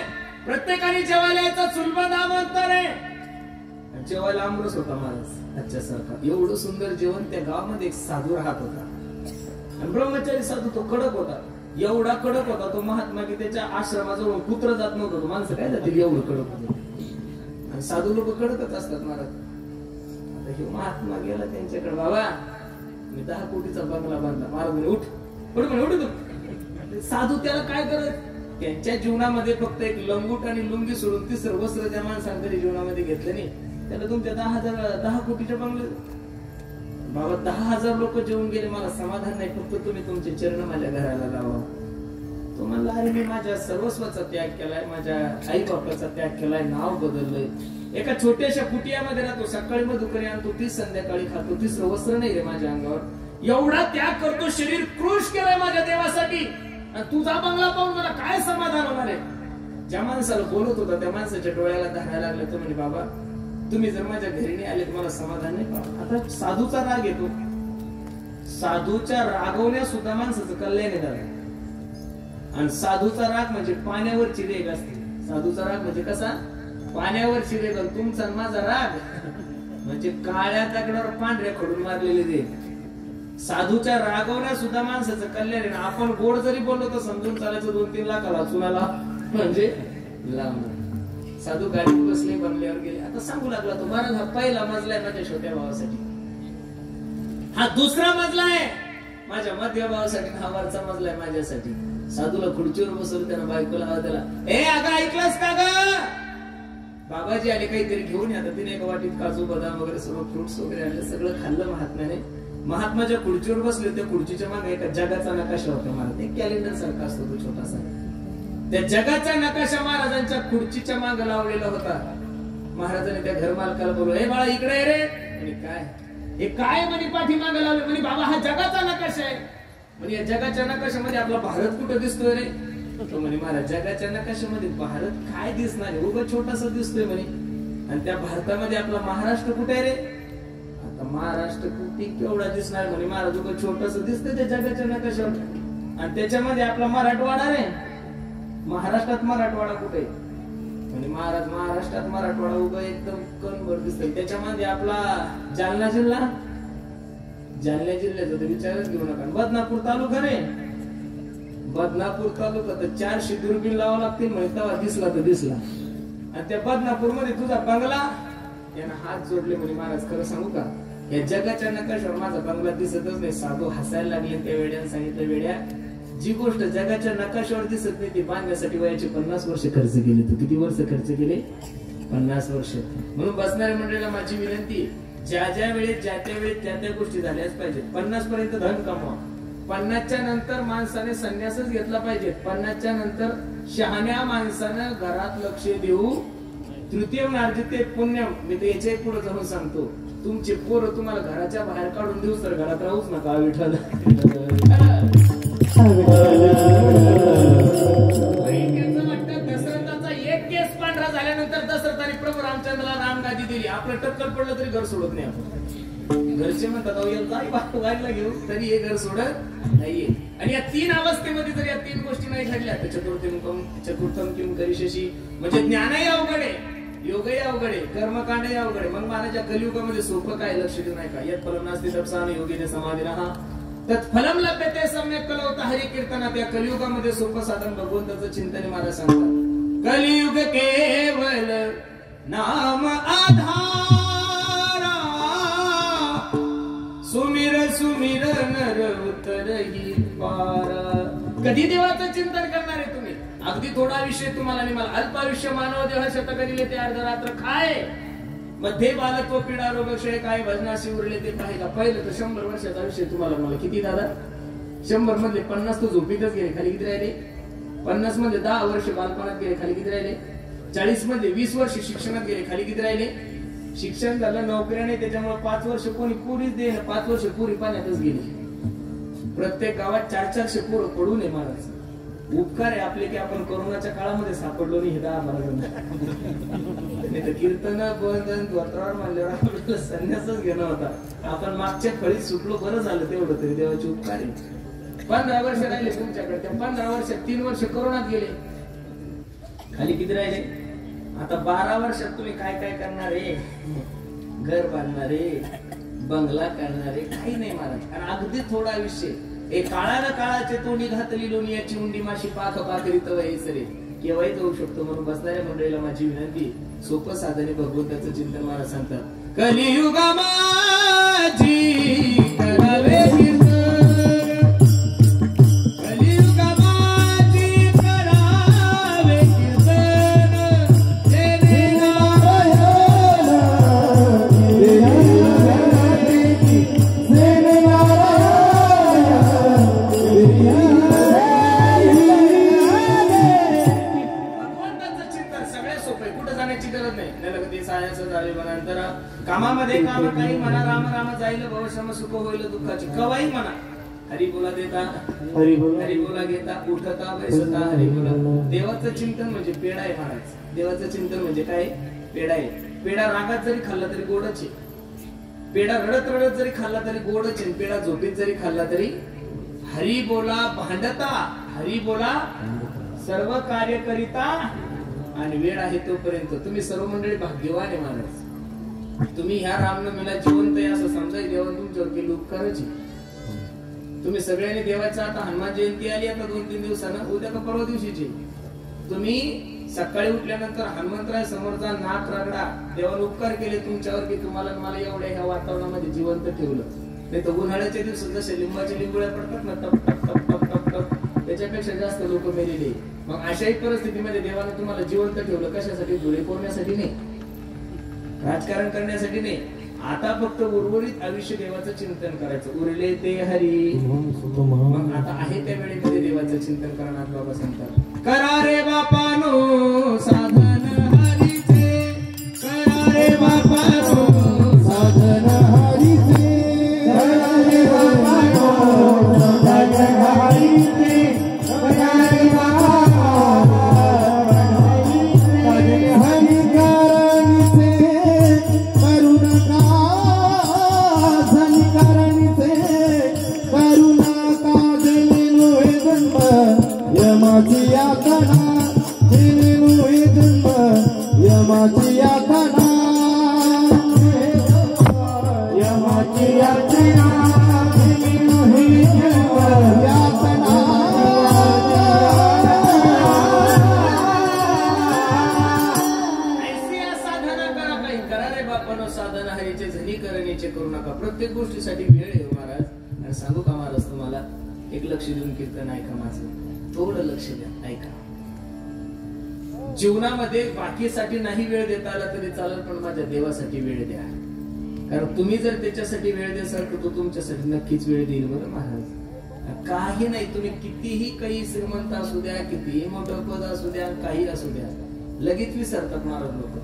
प्रत्येकाने जेवायला यायचं चुलबंद आमंत्रण आहे जेवायला आमरस होता महाराज आजच्यासारखा एवढं सुंदर जेवण त्या गावामध्ये एक साधू राहत होता आणि ब्रह्मचारी साधू तो कडक होता एवढा कडक होता तो महात्मा की त्याच्या आश्रमाजवळ कुत्र जात नव्हतं माणसं काय जातील एवढं कडक होतं आणि साधू लोक कडकच असतात महाराज आता हे महात्मा गेला त्यांच्याकडे बाबा मी 10 कोटीचा बंगला बांधला महाराज म्हणे उठ तू साधू त्याला काय करत त्यांच्या जीवनामध्ये फक्त एक लंगूट आणि लुंगी सोडून तिसरं वस्त्र त्या माणसाने तरी जीवनामध्ये घेतलं नाही त्याला तुमच्या 10 कोटीच्या बंगले बाबा 10,000 लोक जेवून गेले मला समाधान नाही फक्त तुम्ही तुमचे चरण माझ्या घराला लावा तो म्हणला अरे मी माझ्या सर्वस्वाचा त्याग केलाय माझ्या आई बापाचा त्याग केलाय नाव बदललंय एका छोट्याशा कुटियामध्ये राहतो सकाळी मधुकरी आणतो तीच संध्याकाळी खातो तिसरं वस्त्र नाही रे माझ्या अंगावर एवढा त्याग करतो शरीर क्रूश केलाय माझ्या देवासाठी तुझा बंगला पाहून मला काय समाधान होणार आहे ज्या माणसाला बोलत होता त्या माणसाच्या डोळ्याला धारायला लागलं तो म्हणे बाबा तुम्ही जर माझ्या घरी नाही आले तर मला समाधान नाही पाहत आता साधूचा राग येतो साधूच्या रागवण्या सुद्धा माणसाचं कल्याण आहे दादा आणि साधूचा राग म्हणजे पाण्यावरची रेग असते साधूचा राग म्हणजे कसा पाण्यावरची रेग तुमचा माझा राग म्हणजे काळ्या दगडावर पांढऱ्या खडून मारलेले रेग साधूच्या रागवण्या सुद्धा माणसाचं कल्याण आहे आपण गोड जरी बोललो तर समजून चालायचं 2-3 लाखाला चुनाला म्हणजे लांब साधू गाडीत बसले बंगल्यावर गेले आता सांगू लागला तो महाराज हा पहिला मजला आहे माझ्या छोट्या भावासाठी हा दुसरा मजला आहे माझ्या मध्य भावासाठी हा वरचा मजला आहे माझ्यासाठी साधूला खुर्चीवर बसवलं त्यानं बायकोला आवाज दिला ए अगं ऐकलंस का ग बाबाजी आले काहीतरी घेऊन आता तिने एका वाटीत काजू बदाम वगैरे सर्व फ्रुट्स वगैरे आणले सगळं खाल्लं महात्म्याने महात्माच्या खुर्चीवर बसले त्या खुर्चीच्या मागे एका जगाचा नकाशा होता महाराज एक कॅलेंडर सारखा असतो तो छोटासा त्या जगाचा नकाशा महाराजांच्या खुर्चीच्या मागे लावलेला होता महाराजांनी त्या घर मालकाला बोलवलं हे बाळा इकडे ये रे म्हणे काय हे काय म्हणे पाठीमागे लावले म्हणे बाबा हा जगाचा नकाशा आहे म्हणे या जगाच्या नकाशामध्ये आपला भारत कुठं दिसतोय रे तो म्हणे महाराज जगाच्या नकाशामध्ये भारत काय दिसणार उगा छोटासा दिसतोय म्हणे आणि त्या भारतामध्ये आपला महाराष्ट्र कुठे आहे रे आता महाराष्ट्र कुठे केवढा दिसणार म्हणे महाराज उगा छोटासा दिसतंय त्या जगाच्या नकाशावर आणि त्याच्यामध्ये आपला मराठवाडा रे महाराष्ट्रात मराठवाडा कुठे म्हणजे महाराज महाराष्ट्रात मराठवाडा उभा एकदम कणभर दिसतोय त्याच्यामध्ये आपला जालना जिल्ह्याचा तर विचारच घेऊ नका बदनापूर तालुका रे बदनापूर तालुका तर 400 दुर्बीण लावा लागतील म्हणजे तेव्हा दिसला तर दिसला आणि त्या बदनापूर मध्ये तुझा बंगला यानं हात जोडले म्हणजे महाराज खरं सांगू का या जगाच्या नकाशावर माझा बंगला दिसतच नाही साधू हसायला लागले त्या वेड्यानं सांगितलं वेड्या जी गोष्ट जगाच्या नकाशावर दिसत नाही ती बांधण्यासाठी वयाचे 50 वर्ष खर्च केले तू किती वर्ष खर्च केले 50 वर्ष म्हणून बसणाऱ्या मंडळीला माझी विनंती ज्या ज्या वेळेत ज्या त्या वेळेत त्या त्या गोष्टी झाल्याच पाहिजेत 50 पर्यंत धन कमवा 50च्या नंतर माणसाने संन्यासच घेतला पाहिजे 50च्या नंतर शहाण्या माणसानं घरात लक्ष देऊ तृतीय अर्जिते पुण्य मी ते याच्या पुढे जाऊन सांगतो तुमचे पोरं तुम्हाला घराच्या बाहेर काढून देऊ तर घरात राहूच नका विठ्ठल. दशरथाचा एक केस पांढरा झाल्यानंतर दशरथाने प्रभू रामचंद्राला रामगादी दिली. आपलं टक्कल पडलं तरी घर सोडत नाही आपण. घरचे म्हणतात वाईला घेऊ तरी हे घर सोडत नाहीये. आणि या 3 अवस्थेमध्ये जर या 3 गोष्टी नाही घडल्या तर चतुर्थम किम करिष्यसि म्हणजे ज्ञानही अवघड आहे, योगही अवघड आहे, कर्मकांडही अवघड आहे. मग मानाच्या कलियुगामध्ये सोपं काय लक्ष देऊ नाही का. यत् फलम नास्ति तपसा योगीने समाधिनः तत्फलम लभ्यते सम्यक् कलौता हरि कीर्तनात. या कलियुगामध्ये सोपं साधन भगवंताचं चिंतन मला सांगतात. कलियुग केवल नाम आधारा सुमिर सुमिर नर उतरही पारा. कधी देवाचं चिंतन करणार आहे तुम्ही. अगदी थोडा आयुष्य तुम्हाला आणि मला. अल्पायुष्य मानव देह शतकरीले ते अर्धरात्र खाय मध्ये बालत्व पीडा रोग क्षय काय भजनाशी उरले ते पाहिजे का. पहिलं तर 100 वर्षाचा आयुष्य तुम्हाला मला किती दादा. 100 मधले 50 तो झोपीतच गेले, खाली किती राहिले. 50 मध्ये 10 वर्ष बालपणात गेले, खाली किती राहिले. 40 मध्ये 20 वर्ष शिक्षणात गेले, खाली किती राहिले. शिक्षण झालं, नोकऱ्याने, त्याच्यामुळे 5 वर्ष कोणी पुरीच दे, 5 वर्ष पुरी पाण्यातच गेली. प्रत्येक गावात 400 पोरं पडू नये महाराज. उपकार आहे आपले की आपण कोरोनाच्या काळामध्ये सापडलो नाही. हे 10-12 नाही तर कीर्तन बंधन द्वात्रावर मानल्यावर आपल्याला संन्यासच घेणं होता. आपण मागच्या फळीत सुटलो, बरं झालं तेवढं तरी देवाचे उपकार आहे. 15 वर्ष राहिले तुमच्याकडे. त्या 15 वर्षात 3 वर्ष कोरोनात गेले, खाली किती राहिले. आता 12 वर्षात तुम्ही काय काय करणार आहे. घर बांधणार आहे, बंगला करणार आहे, काही नाही महाराज. आणि अगदी थोडा आयुष्य. एक काळाला काळाचे तोंडी घातली लोणीयाची उंडी माशी पाख पाकरीत वयसरे केव्हाही जाऊ शकतो. म्हणून बसणाऱ्या मंडळीला माझी विनंती, सोपं साधने भगवंताचं चिंतन मला सांगतात. कलियुगा माझी करावे कामामध्ये काम काही म्हणा. राम राम जाईल भवश्रम सुख होईल दुःखाची कवाई म्हणा. हरी बोला देता हरी बोला घेता उठता बैसता हरी बोला. देवाचं चिंतन म्हणजे पेढा आहे महाराज. देवाचं चिंतन म्हणजे काय. पेढा आहे. पेढा रागात जरी खाल्ला तरी गोडच आहे. पेढा रडत रडत जरी खाल्ला तरी गोडच आहे. पेढा झोपेत जरी खाल्ला तरी. हरी बोला भांडता हरी बोला सर्व कार्य करिता. आणि वेळ आहे तोपर्यंत तुम्ही सर्व मंडळी भाग्यवान आहे महाराज. तुम्ही ह्या रामनवमीला जिवंत आहे असं समजाय देवाने तुमच्यावर केले उपकारच. तुम्ही सगळ्यांनी देवाच्या आता हनुमान जयंती आली आता 2-3 दिवसानं, उद्या का परवा दिवशीची. तुम्ही सकाळी उठल्यानंतर हनुमंतराय समोरचा नाक रगडा. देवाने उपकार केले तुमच्यावर की तुम्हाला मला एवढ्या ह्या वातावरणामध्ये जिवंत ठेवलं. नाही तर उन्हाळ्याच्या दिवसात जसे लिंबाच्या लिंबुळ्या पडतात ना टप टप टप टप टप टप, त्याच्यापेक्षा जास्त लोक मेलेले. मग अशाही परिस्थितीमध्ये देवाने तुम्हाला जिवंत ठेवलं. कशासाठी. धुळे फोडण्यासाठी नाही, राजकारण करण्यासाठी नाही. आता फक्त उर्वरित आयुष्य देवाचं चिंतन करायचं. उरले ते हरी. मग आता आहे त्या वेळेमध्ये देवाचं चिंतन करणार. बाबा सांगतात करा रे बापानो साधन हरीचे. करा रे बापानो साधन हरीचे. करा रे बापानो साधन हरीचे. करा रे करू नका. प्रत्येक गोष्टीसाठी वेळ आहे महाराज. आणि सांगू का महाराज तुम्हाला, एक लक्ष देऊन कीर्तन ऐका माझं. थोडं लक्ष द्या, ऐका. जीवनामध्ये बाकीसाठी नाही वेळ देता आला तरी चालेल, पण माझ्या देवासाठी वेळ द्या. कारण तुम्ही जर त्याच्यासाठी वेळ द्याल तर तो तुमच्यासाठी नक्कीच वेळ देईल. बरं महाराज, काही नाही. तुम्ही कितीही काही श्रीमंत असू द्या, कितीही मोठं पद असू द्या, काही असू द्या, लगेच विसरतात महाराज लोक.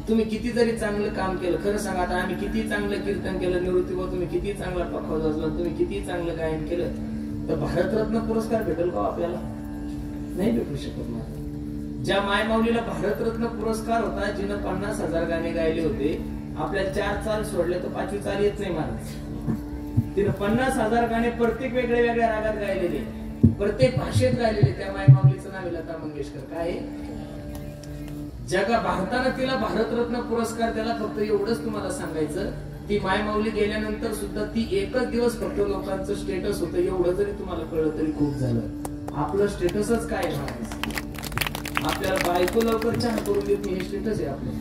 तुम्ही किती जरी चांगलं काम केलं, खरं सांगा आता आम्ही किती चांगलं कीर्तन केलं, निवृत्तीवर तुम्ही किती चांगला पखवाज वाजला, तुम्ही किती चांगलं गायन केलं, तर भारतरत्न पुरस्कार भेटेल का आपल्याला? नाही भेटू शकत महाराज. ज्या मायमाऊलीला भारतरत्न पुरस्कार होता, जिनं 50,000 गाणे गायले होते, आपल्याला 4 चाल सोडले तर 5वी चाल येत नाही महाराज. तिनं 50,000 गाणे प्रत्येक वेगळ्या वेगळ्या रागात गायलेले, प्रत्येक भाषेत गायलेले. त्या मायमाऊलीचं नाव लता मंगेशकर. काय जगा भारतानं तिला भारतरत्न पुरस्कार दिला. फक्त एवढंच तुम्हाला सांगायचं, ती मायमाऊली गेल्यानंतर सुद्धा ती एकच दिवस फक्त लोकांचं स्टेटस होतं. एवढं जरी तुम्हाला कळलं तरी खूप झालं. आपलं स्टेटसच काय महाराज? आपल्याला बायको लवकर चहा करून देत नाही, हे स्टेटस आहे आपलं.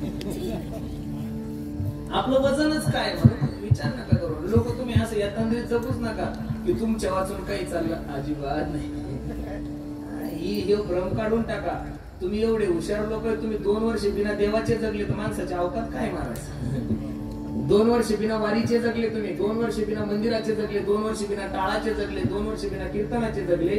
आपलं वजनच काय म्हणून विचार नका करू. लोक तुम्ही असं एकंदरीत जपूच नका की तुमच्या वाचून काही चाललं, अजिबात नाही. हे भ्रम काढून टाका. तुम्ही एवढे हुशार लोक, तुम्ही 2 वर्ष बिना देवाचे जगले तर माणसाचे अवकात काय महाराज? 2 वर्ष बिना वारीचे जगले तुम्ही, 2 वर्ष बिना मंदिराचे जगले, 2 वर्ष बिना टाळाचे जगले, 2 वर्ष बिना कीर्तनाचे जगले.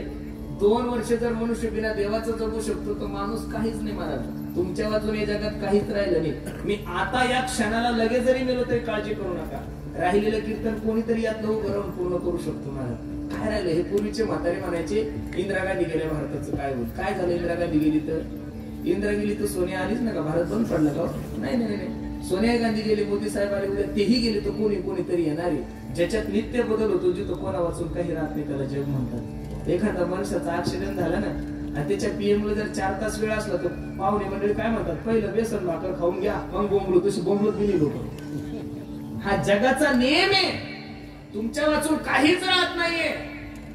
2 वर्ष जर मनुष्य बिना देवाचं जगू शकतो तर माणूस काहीच नाही महाराज. तुमच्या वाचून या जगात काहीच राहिलं नाही. मी आता या क्षणाला लगेच जरी मेलो तरी काळजी करू नका. राहिलेलं कीर्तन कोणीतरी यातलं उभं राहून पूर्ण करू शकतो महाराज. काय राहिलं? हे पूर्वीचे म्हातारे म्हणायचे इंदिरा गांधी गेल्या, भारताचं काय होईल? काय झालं? इंदिरा गांधी गेली तर सोनिया आलीच ना का? भारत बंद पडला का? नाही नाही नाही. सोनिया गांधी गेली, मोदी साहेब आले, उद्या तेही गेले तर कोणीतरी येणार आहे. ज्याच्यात नित्य बदल होतो, जिथं कोणा वाचून काही राहत नाही, त्याला जग म्हणतात. एखादा माणसाचा ऍक्सिडेंट झाला ना आणि त्याच्या पीएम ला जर 4 तास वेळ असला तर पाहुणे मंडळी काय म्हणतात? पहिलं बेसन भाकर खाऊन घ्या, मग बोंबलो. तशी बोंबलत गेली लोक. हा जगाचा नियम आहे. तुमच्या वाचून काहीच राहत नाहीये.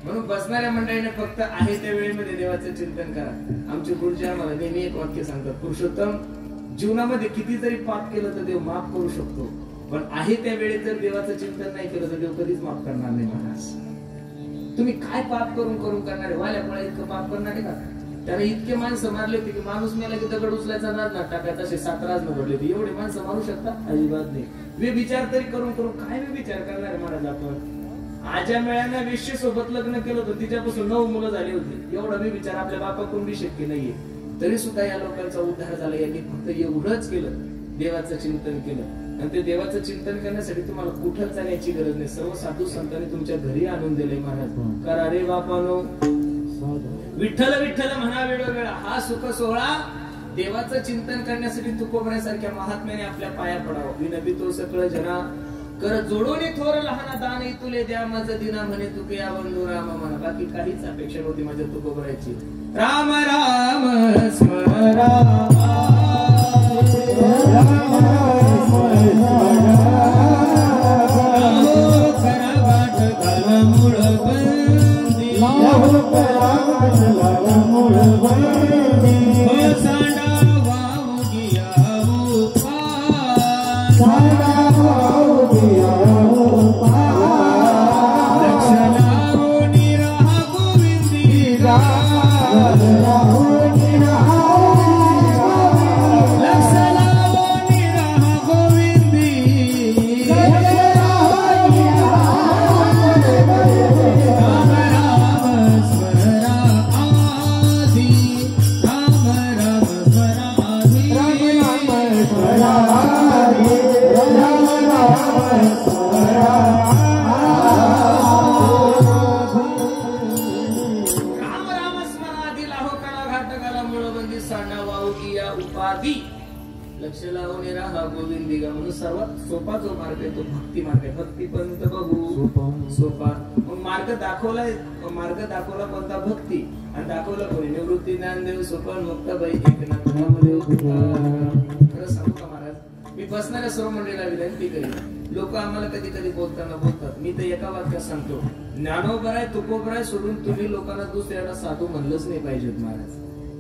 म्हणून बसणाऱ्या मंडळीने फक्त आहे त्या वेळेमध्ये देवाचं चिंतन करा. आमचे गुरुजी आम्हाला नेहमी एक वाक्य सांगतात, पुरुषोत्तम, जीवनामध्ये किती जरी पाप केलं तर देव माफ करू शकतो, पण आहे त्या वेळेत जर देवाचं चिंतन नाही केलं तर देव कधीच माफ करणार नाही महाराज. तुम्ही काय पाप करून करणार आहे? वाल्या पळा इतकं पाप करणार आहे का? त्याने इतके माणसं मारले होते की माणूस मेला की दगड उचलायचा राज टाकायचा, असे 7 राज घडले होते. एवढे माणसं मारू शकतात? अजिबात नाही. वे विचार तरी करून काय वे विचार करणार महाराज आपण? आज्या मेळ्यानं वेश्ये सोबत लग्न केलं होतं, तिच्यापासून 9 मुलं झाली होती. एवढा मी विचार आपल्या बापाकडून बी शक्य नाहीये. तरी सुद्धा या लोकांचा उद्धार झाला. यांनी फक्त एवढंच केलं, देवाचं चिंतन केलं. आणि ते देवाचं चिंतन करण्यासाठी तुम्हाला कुठंच जाण्याची गरज नाही. सर्व साधू संतांनी तुमच्या घरी आणून दिले महाराज. करा रे बापानो, विठ्ठल विठ्ठल म्हणा वेळोवेळा. हा सुख सोहळा देवाचं चिंतन करण्यासाठी तुकोबऱ्यासारख्या महात्म्याने आपल्या पाया पडावं. विनबी तो सकळ जना कर जोडून थोर लहान दान तुले द्या माझं दिना म्हणे तुके या बंधू राम म्हणा. बाकी काहीच अपेक्षा नव्हती माझ्या तुकोबऱ्याची. राम राम स्मरा, लक्ष लावून राहा गोविंदिगा. म्हणून सर्वात सोपा जो मार्ग आहे तो भक्ती मार्ग आहे. भक्ती पंत बघू सोपा. मग मार्ग दाखवला कोणता? भक्ती. आणि दाखवला कोणी? निवृत्ती ज्ञानदेव सोपान मुक्ताबाई एकनाथ नामदेव. खरं सांगू का महाराज, मी बसणाऱ्या सर्व मंडळीला विनंती करेन, लोक आम्हाला कधी कधी बोलतात, मी तर एका वाक्यात सांगतो, ज्ञानोबराय तुकोबराय सोडून तुम्ही लोकांना दुसऱ्याला साधू म्हणलंच नाही पाहिजेत महाराज.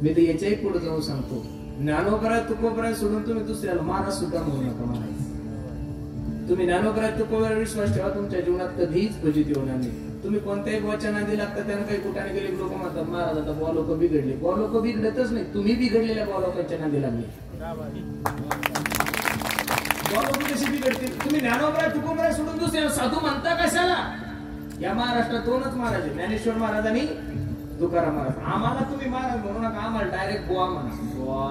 मी तर याच्याही पुढे जाऊन सांगतो, ज्ञानोबराय तुकोबराय सोडून तुम्ही दुसऱ्याला महाराज सुद्धा म्हणू नका महाराज. तुम्ही ज्ञानोबराय तुकोबराय विश्वास ठेवा, तुमच्या जीवनात कधीच फजिती होणार नाही. तुम्ही कोणत्याही वचनादी लागता त्यांना काही कुठाने गेले लोक म्हणतात महाराज आता बुवा लोक बिघडले. बुवा लोक बिघडतच नाही, तुम्ही बिघडलेल्या बुवा लोकांच्या नादी लागले. बुवा लोक कशी बिघडतील? तुम्ही ज्ञानोबराय तुकोबराय सोडून दुसऱ्याला साधू म्हणता कशाला? या महाराष्ट्रात 2च महाराज आहेत, ज्ञानेश्वर महाराज आणि तुकाराम महाराज. आम्हाला तुम्ही महाराज म्हणू नका, आम्हाला डायरेक्ट बुवा म्हणा. बुवा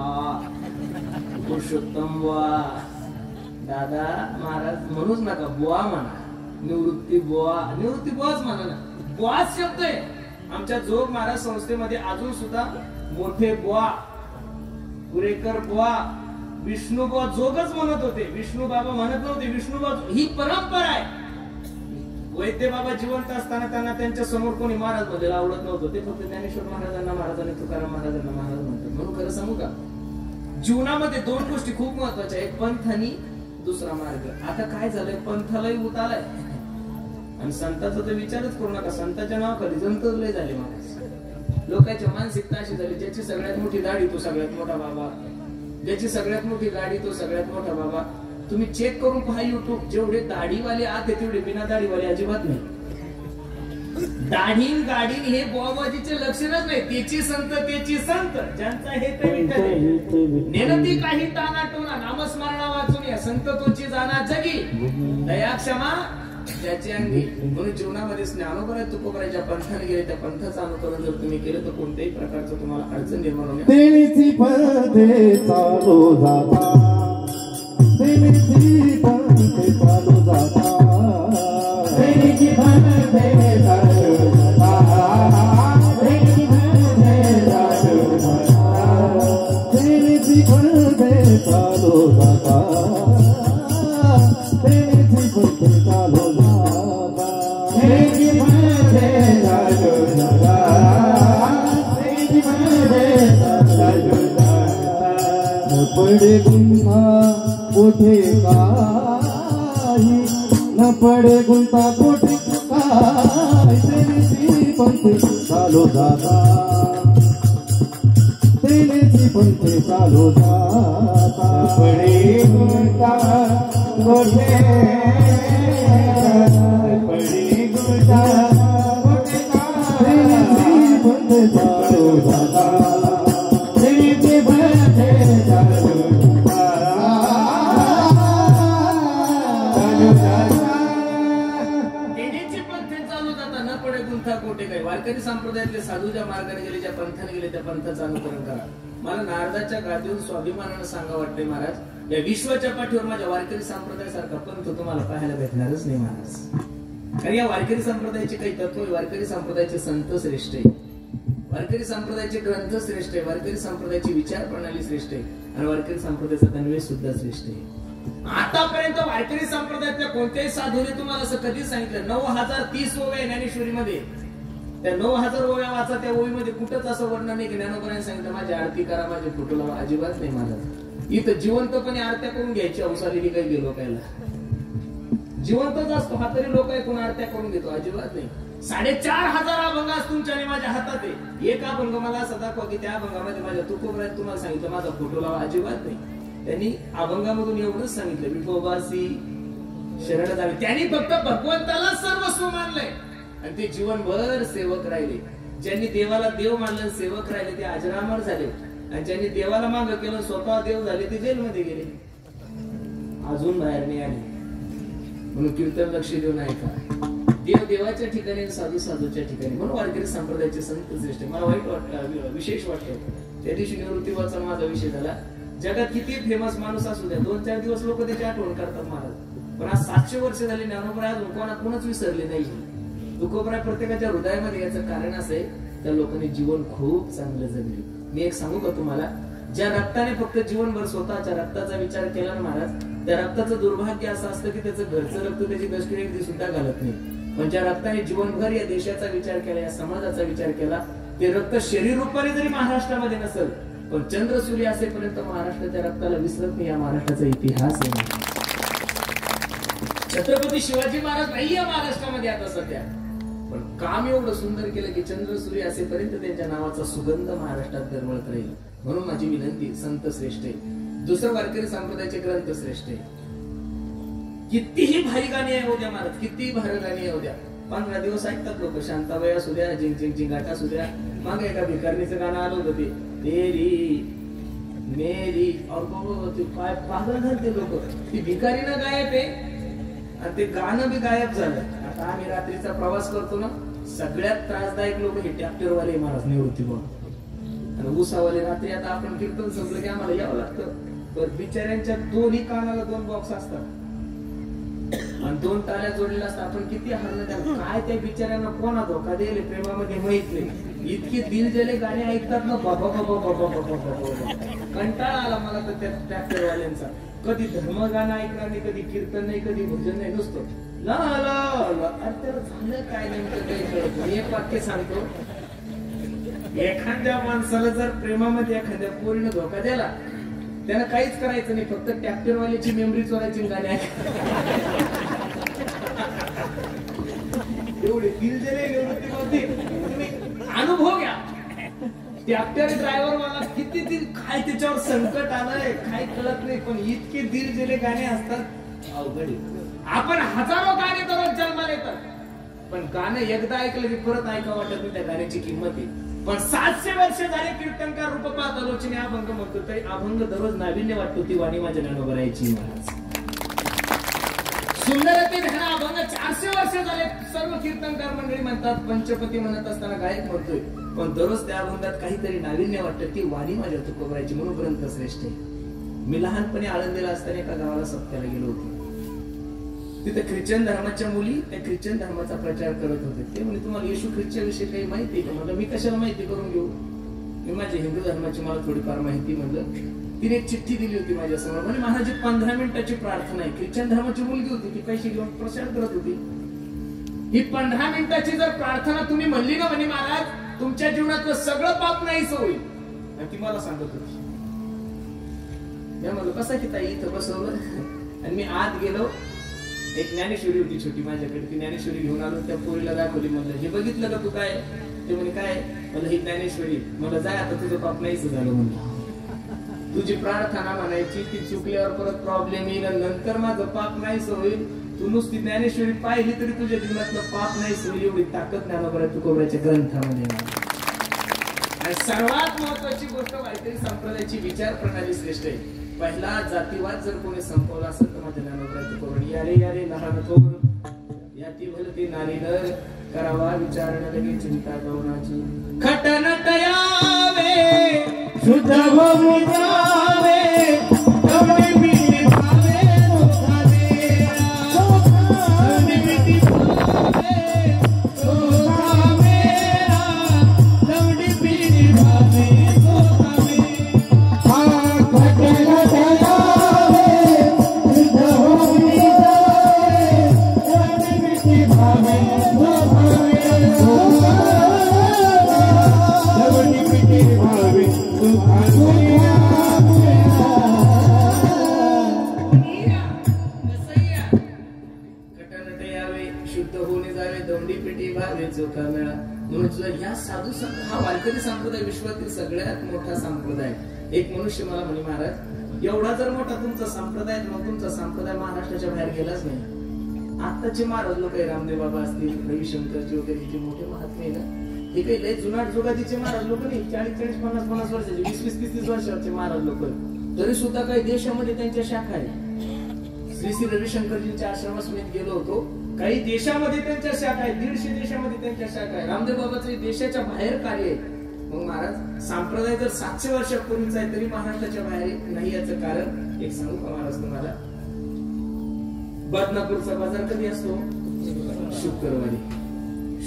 पुरुषोत्तम बुवा. दादा महाराज म्हणूच नका, बुवा म्हणा. निवृत्ती बुवाच म्हणा ना. बुवाच शब्द आहे. आमच्या जोग महाराज संस्थेमध्ये अजून सुद्धा मोठे बुवा, पुरेकर बुवा, विष्णू बुवा जोगच म्हणत होते. विष्णू बाबा म्हणत नव्हते. विष्णू बाबा ही परंपरा आहे. वैद्य बाबा जिवंत असताना त्यांना त्यांच्या समोर कोणी महाराज बोलायला आवडत नव्हतं. ते फक्त ज्ञानेश्वर महाराजांना महाराज आणि तुकाराम महाराजांना महाराज म्हणतात. म्हणून खरं सांगू का, जीवनामध्ये दोन गोष्टी खूप महत्वाच्या, एक पंथ आणि दुसरा मार्ग. आता काय झालंय, पंथालाही उत आलाय आणि संतांचा तर विचारच करू नका. संतांच्या नावाखाली जंतच लय झाले महाराज. लोकांची मानसिकता अशी झाली, ज्याची सगळ्यात मोठी दाढी तो सगळ्यात मोठा बाबा, ज्याची सगळ्यात मोठी गाडी तो सगळ्यात मोठा बाबा. तुम्ही चेक करून पहा युट्यूब, जेवढे दाढीवाले आत आहे तेवढे बिना दाढीवाले अजिबात नाही. दाढीन गाडीन हे बुवाबाजीचे लक्षणच नाही. त्याची संत ज्यांचा हे नेनती काही ताना टोना नामस्मरणा वाचून या संत तोची जाना जगी दया क्षमा त्याची अंगी. म्हणून जीवनामध्ये ज्ञानोबराय तुकोबरायच्या पंथाने गेले, त्या पंथाचं अनुकरण जर तुम्ही केलं तर कोणत्याही प्रकारचं तुम्हाला अडचण निर्माण होणार. देवीची पदे चालू जाता, देवीची पदे चालू जाता, देवीची पदे चालू जाता, देवीची पदे चालू जाता, देवीची पदे चालू जाता, देवीची पदे चालू जाता, देवीची पदे चालू जाता, देवीची पदे चालू जाता. न पडे गुंता कोठे काही, न पडे गुंता कोठे काही, देवीची पंथे चालू जाता, देवीची पंथे चालू जाता. पडे गुंता कोठे, पडे गुंता कोठे काही, देवीची पंथे चालू जाता, देवीची पंथे चालू कोठे काय. वारकरी संप्रदायातले साधू ज्या मार्गाने गेले, ज्या पंथाने गेले, त्या पंथाचं अनुकरण करा. मला नारदाच्या गादीवर स्वाभिमानानं सांगा वाटते महाराज, या विश्वाच्या पाठीवर माझ्या वारकरी संप्रदायासारखा पंथ तुम्हाला पाहायला भेटणारच नाही महाराज. कारण या वारकरी संप्रदायाचे काही तत्व, वारकरी संप्रदायाचे संत श्रेष्ठ आहे, वारकरी संप्रदायाचे ग्रंथ श्रेष्ठ आहे, वारकरी संप्रदायाची विचार प्रणाली श्रेष्ठ आहे आणि वारकरी संप्रदायाचा तन्वेष सुद्धा श्रेष्ठ आहे. आतापर्यंत वारकरी संप्रदायातल्या कोणत्याही साधूने तुम्हाला असं कधीच सांगितलं 9030 ओव्या ज्ञानेश्वरीमध्ये, त्या 9000 ओव्या वाचा, त्या ओवीमध्ये कुठंच असं वर्णन नाही की ज्ञानोबराने सांगितलं माझी आरती करा, माझे फोटो लावा. अजिबात नाही महाराज. इथं जिवंतपणे आरत्या करून घ्यायची अवसालेली काही गेलो लोकायला. जिवंतच असतो हा तरी लोक ऐकून आरत्या करून घेतो. अजिबात नाही. 4500 अभंग आज तुमच्या आणि माझ्या हातात आहे. एक अभंग मला असं दाखवा की त्या अभंगामध्ये माझ्या तुकोबरात तुम्हाला सांगितलं माझा फोटो लावा. अजिबात नाही. त्यांनी अभंगामधून एवढंच सांगितलं विठोबासी शरण जावे. त्यांनी फक्त भगवंताला सर्वस्व मानलंय आणि ते जीवनभर सेवक राहिले. ज्यांनी देवाला देव मानलं, सेवक राहिले, ते अजरामर झाले. आणि ज्यांनी देवाला मागं केलं, स्वतः देव झाले, ते जेलमध्ये गेले, अजून बाहेर नाही आले. म्हणून कीर्तन लक्ष देऊन ऐका. देव देवाच्या ठिकाणी, साधू साधूच्या ठिकाणी. म्हणून वारकरी संप्रदायाचे संत श्रेष्ठ. मला वाईट वाटतं, विशेष वाटतं. त्या दिवशी निवृत्तीवाचा माझा विषय झाला. जगात किती फेमस माणूस असू द्या, 2-4 दिवस लोक त्याची आठवण करतात महाराज. पण आज 700 वर्ष झाली ज्ञानोबराय अजून कोणच विसरले नाही. तुकोबराय प्रत्येकाच्या हृदयामध्ये. याचं कारण असं आहे त्या लोकांनी जीवन खूप चांगलं जगले. मी एक सांगू का तुम्हाला, ज्या रक्ताने फक्त जीवनभर स्वतःच्या रक्ताचा विचार केला ना महाराज, त्या रक्ताचं दुर्भाग्य असं असतं की त्याचं घरचं रक्त त्याची दशकिरी सुद्धा घालत नाही. पण ज्या रक्ताने जीवनभर या देशाचा विचार केला, या समाजाचा विचार केला, ते रक्त शरीर रूपाने जरी महाराष्ट्रामध्ये नसेल पण चंद्र सूर्य असेपर्यंत महाराष्ट्राच्या रक्ताला विसरत नाही. या महाराष्ट्राचा इतिहास आहे. छत्रपती शिवाजी महाराज नाही या महाराष्ट्रामध्ये आता सध्या, पण काम एवढं सुंदर केलं की चंद्र सूर्य असेपर्यंत त्यांच्या नावाचा सुगंध महाराष्ट्रात दरवळत राहील. म्हणून माझी विनंती, संत श्रेष्ठ आहे. दुसरं वारकरी संप्रदायाचे ग्रंथ श्रेष्ठ आहे. कितीही भारी गाणी आहे उद्या महाराज, कितीही भारी गाणी आहे उद्या. 15 दिवस ऐकतात लोक. शांताबाई असू द्या, जिंग जिंग जिंगाट असू द्या. मागे एका भिकारणीचं गाणं आलं होतं ते तेरी मेरी और काय पागल झाले लोक. ती भिकारीनं गायब आहे आणि ते गाणं बी गायब झालं. आता आम्ही रात्रीचा प्रवास करतो ना, सगळ्यात त्रासदायक लोक हे ट्रॅक्टरवाले महाराज निवृत्ती बघ आणि उसावाले. रात्री आता आपण कीर्तन संपलं की आम्हाला यावं लागतं. तर बिचाऱ्यांच्या दोन्ही कानाला 2 बॉक्स असतात आणि 2 टाळ्या जोडलेल्या असतात. आपण किती हरलं त्याला, काय त्या बिचाऱ्यांना कोणा धोका दिले प्रेमामध्ये माहित नाही. इतके दिल दिले गाणे ऐकतात ना, बाबा बाबा बाबा बाबा बाबा. कंटाळा आला मला तर त्या ट्रॅक्टरवाल्यांचा. कधी धर्मगाणं ऐकणार नाही, कधी कीर्तन नाही, कधी भजन नाही, नुसतं ला ला ला. अरे त्याला झालं काय नेमकं काही कळत नाही. एक वाक्य सांगतो, एखाद्या माणसाला जर प्रेमामध्ये एखाद्या पोरीनं धोका दिला, त्याला काहीच करायचं नाही, फक्त ट्रॅक्टरवाल्याची मेमरी चोरायची गाणी एवढे दिल दिले निवृत्तीमध्ये तुम्ही अनुभव घ्या. ट्रॅक्टर ड्रायव्हर मला किती दिल, काय त्याच्यावर संकट आलंय काय कळत नाही, पण इतके दिल दिले गाणे असतात अवघड. आपण हजारो गाणे दररोज जन्माला येतात, पण गाणं एकदा ऐकलं की परत ऐका वाटत नाही, त्या गाण्याची किंमत आहे. पण 700 वर्ष झाले कीर्तनकार रूप पाहत आलोचने अभंग म्हणतो, तरी अभंग दररोज नाविन्य वाटतो. ती वाणी माझ्या ज्ञानोबा राहायची महाराज. सुंदरते ध्यान अभंग 400 वर्ष झाले सर्व कीर्तनकार मंडळी म्हणतात, पंचपती म्हणत असताना गायक म्हणतोय, पण दररोज त्या अभंगात काहीतरी नाविन्य वाटतं. ती वाणी माझ्या तुकोबा राहायची, म्हणून ग्रंथ श्रेष्ठ आहे. मी लहानपणी आळंदीला असताना एका गावाला सप्त्याला गेलो होतो. तिथे ख्रिश्चन धर्माच्या मुली त्या ख्रिश्चन धर्माचा प्रचार करत होते. ते म्हणजे तुम्हाला येशू ख्रिस्ता विषयी काही माहिती आहे का? म्हणलं मी कशाला माहिती करून घेऊ, मी माझ्या हिंदू धर्माची मला थोडीफार माहिती. म्हणलं तिने एक चिठ्ठी दिली होती माझ्यासमोर, म्हणजे महाराज 15 मिनिटाची प्रार्थना आहे. ख्रिश्चन धर्माची मुलगी होती, ती पैसे घेऊन प्रचार करत होती. ही 15 मिनिटाची जर प्रार्थना तुम्ही म्हणली ना म्हणे महाराज, तुमच्या जीवनातलं सगळं पाप नाहीच होईल. आणि ती मला सांगत होती. मी म्हणलं कसं की ताई, इथं बसवलं आणि मी आत गेलो. एक ज्ञानेश्वरी होती छोटी माझ्याकडे, ती ज्ञानेश्वरी घेऊन आलो, त्या पोरीला दाखवली. म्हणलं हे बघितलं का तू? काय ते म्हणे काय? म्हणलं ही ज्ञानेश्वरी. मला जाय आता, तुझं पाप नाहीच झालं. म्हणलं तुझी प्रार्थना म्हणायची ती चुकल्यावर परत प्रॉब्लेम येईल, नंतर माझं पाप नाहीच होईल. तू नुसती ज्ञानेश्वरी पाहिली तरी तुझ्या जीवनातलं पाप नाहीच होईल, एवढी ताकद ज्ञानोबा तुकोबाच्या ग्रंथामध्ये. आणि सर्वात महत्वाची गोष्ट वारकरी संप्रदायाची विचार प्रणाली श्रेष्ठ आहे. पहिला जातीवाद जर कोणी संपवला असेल तर माझ्या ज्ञानोबा तुकोबा. यारे यारे लहान थोर याती भलती नारी नर, करावा विचार न लगे चिंता गौनाची. खटनट यावे शुद्ध होऊन जावे, कवडी मिठी भावे सोखा मेरा, कवडी मिठी भावे सोखा मेरा, कवडी मिठी भावे सोखा मेरा. हा खटनट यावे शुद्ध होऊन जावे, कवडी मिठी भावे सोखा मेरा, कवडी मिठी भावे सोखा मेरा. खटनट यावे शुद्ध होणे जावे, दौंडी पेटी भावे चोखा मेळा. म्हणून तुझा ह्या साधू संत हा वारकरी संप्रदाय विश्वातील सगळ्यात मोठा संप्रदाय. एक मनुष्य मला म्हणे महाराज, एवढा जर मोठा तुमचा संप्रदाय, मग तुमचा संप्रदाय महाराष्ट्राच्या बाहेर गेलाच नाही. आताचे महाराज लोक आहे, रामदेव बाबा असतील, रविशंकरजी वगैरे, जे मोठे महात्मे ना, हे काही लय जुनाट जुगातीचे महाराज लोक नाही. 40-40, 50-50 वर्षाचे, 20-20, 30-30 वर्षाचे महाराज लोक, तरी सुद्धा काही देशामध्ये त्यांच्या शाखा आहेत. श्री रविशंकरजींच्या आश्रमास मी गेलो होतो, काही देशामध्ये त्यांच्या शाखा आहेत, 150 देशामध्ये त्यांच्या शाखा आहे. रामदेव बाबाचे देशाच्या बाहेर कार्य आहे. मग महाराज संप्रदाय जर 700 वर्षापूर्वीचा आहे तरी महाराष्ट्राच्या बाहेर नाही. याचं कारण एक सांगू का महाराज तुम्हाला? बदनापूरचा बाजार कधी असतो? शुक्रवारी.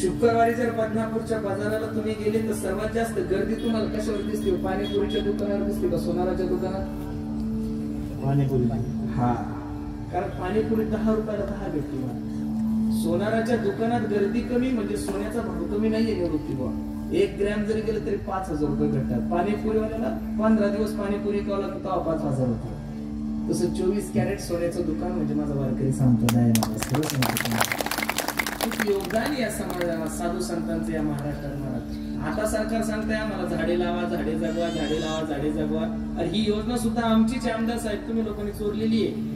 शुक्रवारी जर बदनापूरच्या बाजाराला तुम्ही गेले तर सर्वात जास्त गर्दी तुम्हाला कशावर दिसते? पाणीपुरीच्या दुकानावर दिसते का सोनाराच्या दुकानात? पाणीपुरी. हा, कारण पाणीपुरी 10 रुपयाला 10 भेटते. सोनाराच्या दुकानात गर्दी कमी म्हणजे सोन्याचा भाव कमी नाहीये निवृत्ती बुवा. 1 ग्रॅम जरी गेलं तरी 5,000 रुपये भेटतात. पाणीपुरीवाल्याला 15 दिवस पाणीपुरी खावं लागतं तेव्हा 5,000 होतं. तसं 24 कॅरेट सोन्याचं दुकान म्हणजे माझा वारकरी संप्रदाय. खूप योगदान या समाजाला साधू संतांचं या महाराष्ट्रात. महाराज आता सरकार सांगताय आम्हाला झाडे लावा, झाडे जगवा, झाडे लावा, झाडे जगवा. अरे ही योजना सुद्धा आमचीच आमदार साहेब तुम्ही लोकांनी चोरलेली आहे.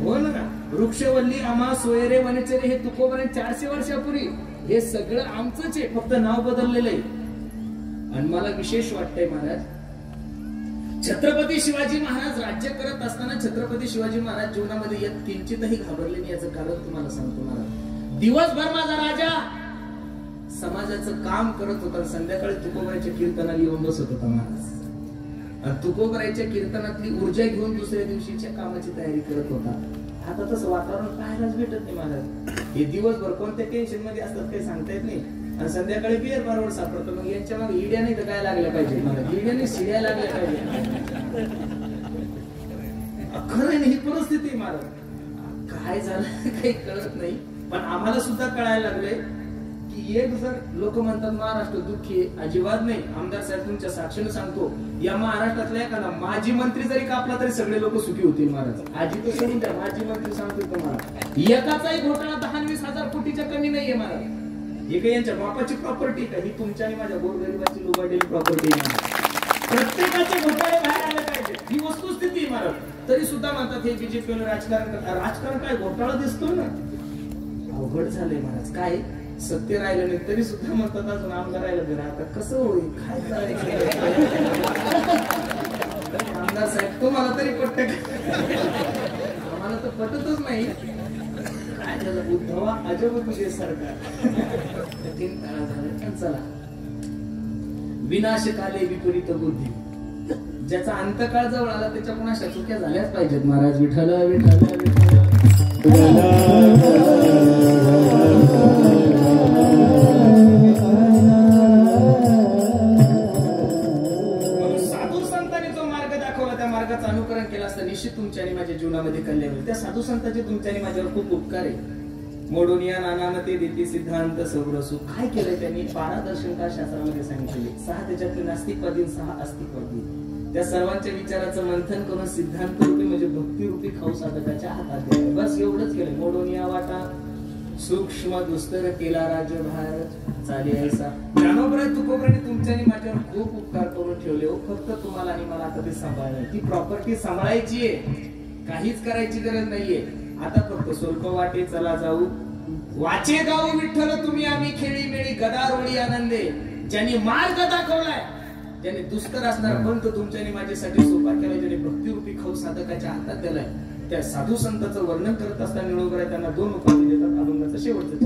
हो ना, वृक्षवल्ली आम्हा सोयरे वनचरे हे तुकोबाने 400 वर्षापूर्वी हे सगळं आमचंच आहे, फक्त नाव बदललेलं आहे. आणि मला विशेष वाटतंय महाराज, छत्रपती शिवाजी महाराज राज्य करत असताना छत्रपती शिवाजी महाराज जीवनामध्ये येत किंचितही घाबरले नाही. याचं कारण तुम्हाला सांगतो महाराज. दिवसभर माझा राजा समाजाचं काम करत होता, संध्याकाळी तुकोबाच्या कीर्तनाला येऊन बसत होता महाराज. तुकोबराईच्या कीर्तनातली ऊर्जा घेऊन दुसऱ्या दिवशीच्या कामाची तयारी करत होता. आता तसं वातावरण पाहायलाच भेटत नाही महाराज. हे दिवसभर कोणत्या टेन्शन मध्ये असतात काही सांगता येत नाही, आणि संध्याकाळी बिअर बारवर सापडतो. मग यांच्या मागे इड्या नाही तर काय लागल्या पाहिजे महाराज, इड्याने शिड्या लागल्या पाहिजे. खरं नाही ही परिस्थिती महाराज. काय झालं काही कळत नाही, पण आम्हाला सुद्धा कळायला लागले की एक जर लोक म्हणतात महाराष्ट्र दुःखी आहे, अजिबात नाही. आमदार साहेब तुमच्या साक्षीने सांगतो, या महाराष्ट्रातला एखादा माजी मंत्री जरी कापला तरी सगळे लोक सुखी होतील महाराज. आजी तर सोडून द्या, माजी मंत्री सांगतो तुम्हाला एकाचाही घोटाळा 10-20 हजार कोटीच्या कमी नाहीये महाराज. हे काही यांच्या बापाची प्रॉपर्टी का, ही तुमच्या आणि माझ्या गोरगरिबाची लुबाडलेली प्रॉपर्टी आहे. प्रत्येकाचे घोटाळे बाहेर आले पाहिजे, ही वस्तुस्थिती महाराज. तरी सुद्धा म्हणतात हे बीजेपी राजकारण करतात. राजकारण काय घोटाळा दिसतो ना, अवघड झालंय महाराज. काय सत्य राहिलं नाही तरी सुद्धा म्हणतात अजून आमदार राहिलं घरा. आता कसं होईल, काय करायचं आमदार साहेब, तुम्हाला तरी पटत, आम्हाला तर पटतच नाही. काय झालं उद्धवा अजब तुझे सरकार. कठीण काळ झालं. चला, विनाशकाले विपरीत बुद्धी. ज्याचा अंतकाळ जवळ आला त्याच्याकडून अशा चुक्या झाल्याच पाहिजेत महाराज. विठ्ठल विठ्ठल विठ्ठल. साधू संतांनी जो मार्ग दाखवला त्या मार्गाचं अनुकरण केलं असतं निश्चित तुमच्या आणि माझ्या जीवनामध्ये कल्याण होईल. त्या साधू संतांचे तुमच्या आणि माझ्यावर खूप उपकार आहे. मोडोनिया नानामते देती सिद्धांत सौरसु. काय केलंय त्यांनी? 12 दर्शनकार शास्त्रामध्ये सांगितले. 6 त्याच्यातले नास्तिकवादी, 6 आस्तिकवादी. त्या सर्वांच्या विचाराचं मंथन करून सिद्धांत रूपी म्हणजे भक्तिरूपी खाऊ साधकाच्या हातात द्यावे. बस एवढंच केलंय. मोडोनिया वाटा सूक्ष्म दुस्तर केला राज्यभार चाले ऐसा. ज्ञानोबराय तुकोबराने तुमच्या आणि माझ्यावर खूप उपकार करून ठेवले हो. फक्त तुम्हाला आणि मला आता ते सांभाळायला, ती प्रॉपर्टी सांभाळायची आहे, काहीच करायची गरज नाहीये. आता फक्त स्वल्प वाटे चला जाऊ, वाचे गाऊ विठ्ठल तुम्ही आम्ही खेळी मेळी गदारोळी आनंदे. ज्यांनी मार्ग दाखवलाय, ज्यांनी दुस्तर असणार पंथ तुमच्या आणि माझ्यासाठी सोपा केलाय, ज्यांनी भक्तिरूपी खाऊ साधकाच्या हातात दिलाय, त्या साधू संतांचं वर्णन करत असताना निळोबराय त्यांना 2 उपाधी देतात. अभंगाचं शेवटचं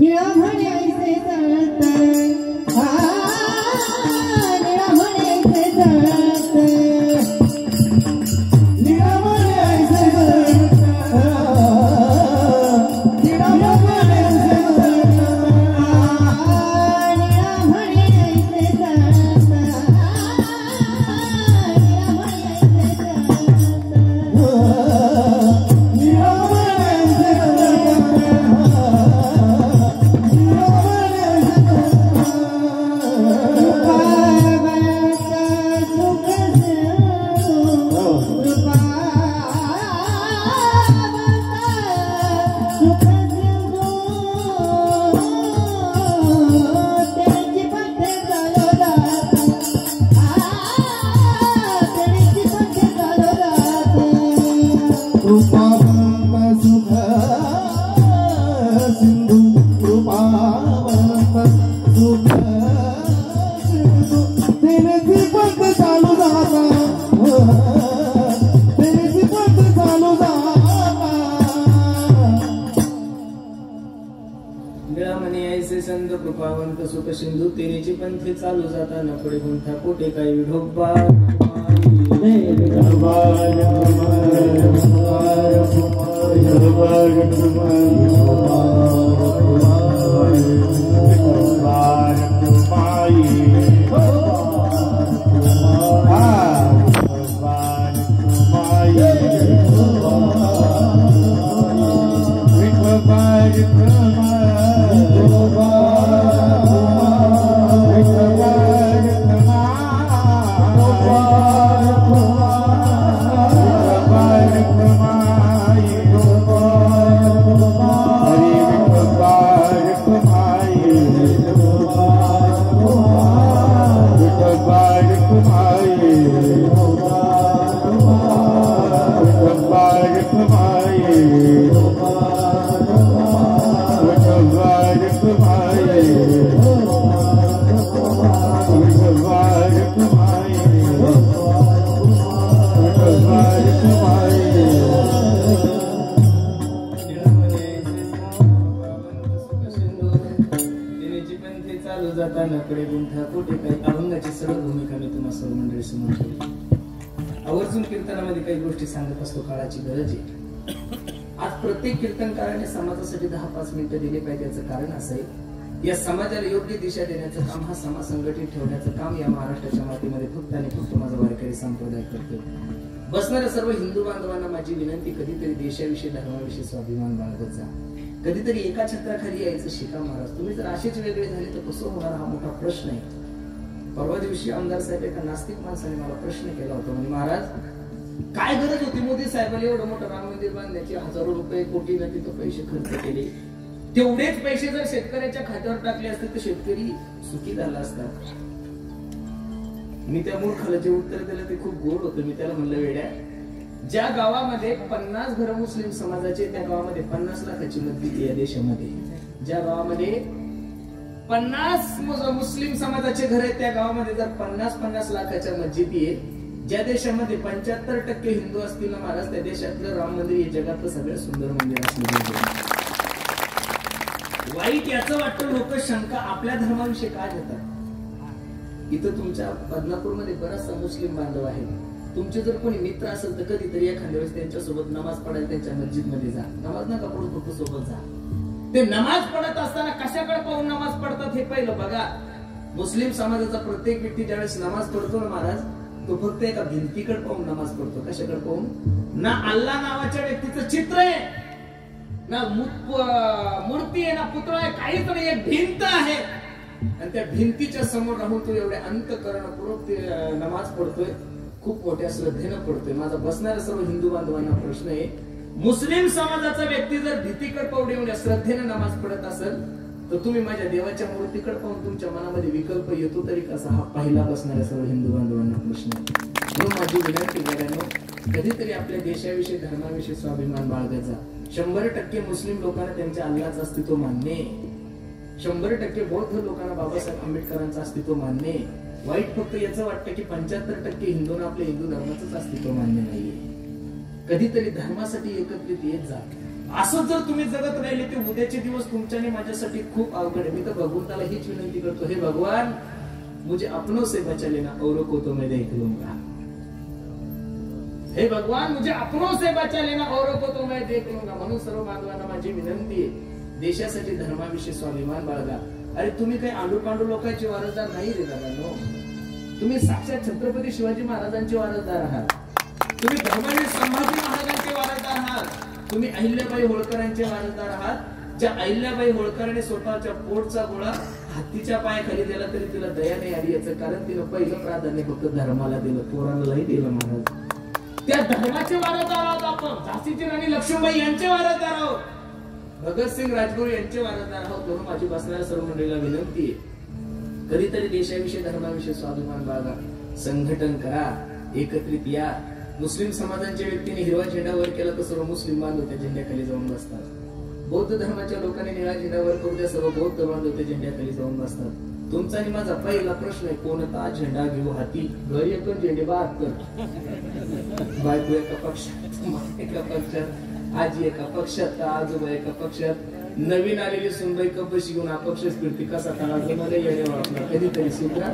कृपावंत सुख सिंधू तेनेची पंथे चालू जाता न पुढे गुंठा कोटे काय विढोबा. अभंगाची सरळ भूमिका मी तुम्हाला सर्व मंडळी समोर ठेवली. आवर्जून कीर्तनामध्ये काही गोष्टी सांगत असतो, काळाची गरज आहे. आज प्रत्येक कीर्तनकाराने समाजासाठी 10-5 मिनिटं दिली पाहिजे. याचं कारण असं आहे, या समाजाला योग्य दिशा देण्याचं काम, हा समाज संघटित ठेवण्याचं काम या महाराष्ट्राच्या मातीमध्ये फक्त आणि फक्त माझा वारकरी संप्रदाय करतो. बसणाऱ्या सर्व हिंदू बांधवांना माझी विनंती, कधीतरी देशाविषयी धर्माविषयी स्वाभिमान बाळगत जा. कधीतरी एका छत्राखाली यायचं शिका महाराज. तुम्ही जर असेच वेगळे झाले तर कसं होणार, हा मोठा प्रश्न आहे. परवा दिवशी आमदार साहेब एका नास्तिक माणसाने मला प्रश्न केला होता, म्हणजे महाराज काय गरज होती मोदी साहेबांनी एवढं मोठं राम मंदिर बांधण्याची, हजारो रुपये कोटी न तिथं पैसे खर्च केले, तेवढेच पैसे जर शेतकऱ्याच्या खात्यावर टाकले असते तर शेतकरी सुखी झाला असता. मी त्या मूर्खाला जे उत्तर दिलं ते खूप गोड होतं. मी त्याला म्हणलं, वेड्या, ज्या गावामध्ये 50 घरं मुस्लिम समाजाचे, त्या गावामध्ये 50 लाखाची मस्जिद या देशामध्ये. ज्या गावामध्ये 50 मुस्लिम समाजाचे घर आहेत, त्या गावामध्ये जर 50 लाखाच्या मस्जिदी आहे. ज्या देशामध्ये 75% हिंदू असतील ना महाराज, त्या देशातलं राम मंदिर हे जगातलं सगळ्यात सुंदर मंदिर असलं पाहिजे. वाईट याचं वाटतं, लोक शंका आपल्या धर्माविषयी काय घेतात. इथं तुमच्या बदनापूरमध्ये बराचसा मुस्लिम बांधव आहेत. तुमचे जर कोणी मित्र असेल तर कधीतरी एखाद्या वेळेस त्यांच्यासोबत नमाज पडायला त्यांच्या मस्जिद मध्ये जा. नमाज नका पडू, फक्त सोबत जा. ते नमाज पडत असताना कशाकडे पाहून नमाज पडतात हे पहिलं बघा. मुस्लिम समाजाचा प्रत्येक व्यक्ती ज्यावेळेस नमाज पडतो ना महाराज, तो फक्त एका भिंतीकडे पाहून नमाज पडतो. कशाकडे पाहून? ना अल्लाह नावाच्या व्यक्तीचं चित्र आहे, ना मूर्ती आहे, ना पुतळा आहे, काहीच नाही. एक भिंत आहे आणि त्या भिंतीच्या समोर राहून तो एवढ्या अंतःकरणपूर्वक नमाज पडतोय, खूप मोठ्या श्रद्धेनं पडतोय. माझा बसणाऱ्या सर्व हिंदू बांधवांना प्रश्न आहे, मुस्लिम समाजाचा व्यक्ती जर भीतीकडे पाहून एवढ्या श्रद्धेनं नमाज पडत असेल तर तुम्ही माझ्या देवाच्या मूर्तीकडे पाहून तुमच्या मनामध्ये विकल्प येतो तरी कसा, हा पहिला बसणाऱ्या सर्व हिंदू बांधवांना प्रश्न आहे. म्हणून माझी विनंती केल्यानं कधीतरी आपल्या देशाविषयी धर्माविषयी स्वाभिमान बाळगत जा. 100% मुस्लिम लोकांना त्यांच्या अल्लाचं अस्तित्व मान्य आहे. 100% बौद्ध लोकांना बाबासाहेब आंबेडकरांचं अस्तित्व मान्य आहे. वाईट फक्त याचं वाटतं की 75% हिंदूंना आपल्या हिंदू धर्माचंच अस्तित्व मान्य नाहीये. कधीतरी धर्मासाठी एकत्रित येत जा. असं जर तुम्ही जगत राहिले ते उद्याचे दिवस तुमच्याने माझ्यासाठी खूप अवघड आहे. मी तर भगवंताला हीच विनंती करतो, हे भगवान, मुझे अपनों से बचा लेना, औरों को तो मैं देख लूंगा. हे भगवान, मुझे अपनों से बचा लेना, औरों को तो मैं देख लूंगा. म्हणून सर्व बांधवांना माझी विनंती आहे, देशासाठी धर्माविषयी स्वाभिमान बाळगा. अरे तुम्ही काही आंडू पांडू लोकांचे वारसदार नाही रे दादा. तुम्ही साक्षात छत्रपती शिवाजी महाराजांचे वारसदार आहात. तुम्ही धर्मवीर संभाजी महाराजांचे वारसदार आहात. तुम्ही अहिल्याबाई होळकरांचे वारसदार आहात. ज्या अहिल्याबाई होळकरांनी स्वतःच्या पोटचा गोळा हत्तीच्या पायाखाली दिला तरी तिला दया नाही आली. याचं कारण तिनं पहिलं प्राधान्य फक्त धर्माला दिलं, पोरांनाही दिलं महाराज. त्या धर्माचे वारसदार आहोत आपण. झाशीची राणी लक्ष्मीबाई यांचे वारसदार आहोत. भगतसिंग राजगुरू यांचे वारसदार आहोत. म्हणून माझी बसणाऱ्या सर्व मंडळीला विनंती आहे, कधीतरी देशाविषयी धर्माविषयी स्वाभिमान बाळगा. संघटन करा, एकत्रित या. मुस्लिम समाजांच्या व्यक्तीने हिरवा झेंडा वर केला तर सर्व मुस्लिम बांधव त्या झेंड्याखाली जाऊन बसतात. बौद्ध धर्माच्या लोकांनी निळा झेंडा वर करू द्या, सर्व बौद्ध बांधव त्या झेंड्याखाली जाऊन बसतात. तुमचा आणि माझा पहिला प्रश्न आहे, कोणता झेंडा घेऊ हाती? घर एकूण झेंडे 72, बायको एका पक्षात, एका पक्षात, आजी एका पक्षात, आजोबा एका पक्षात, नवीन आलेली सुनबाई कपशी घेऊन अपक्षच फिरते. कसा काळाचा मध्ये येणे वाटला कधीतरी सुधरा.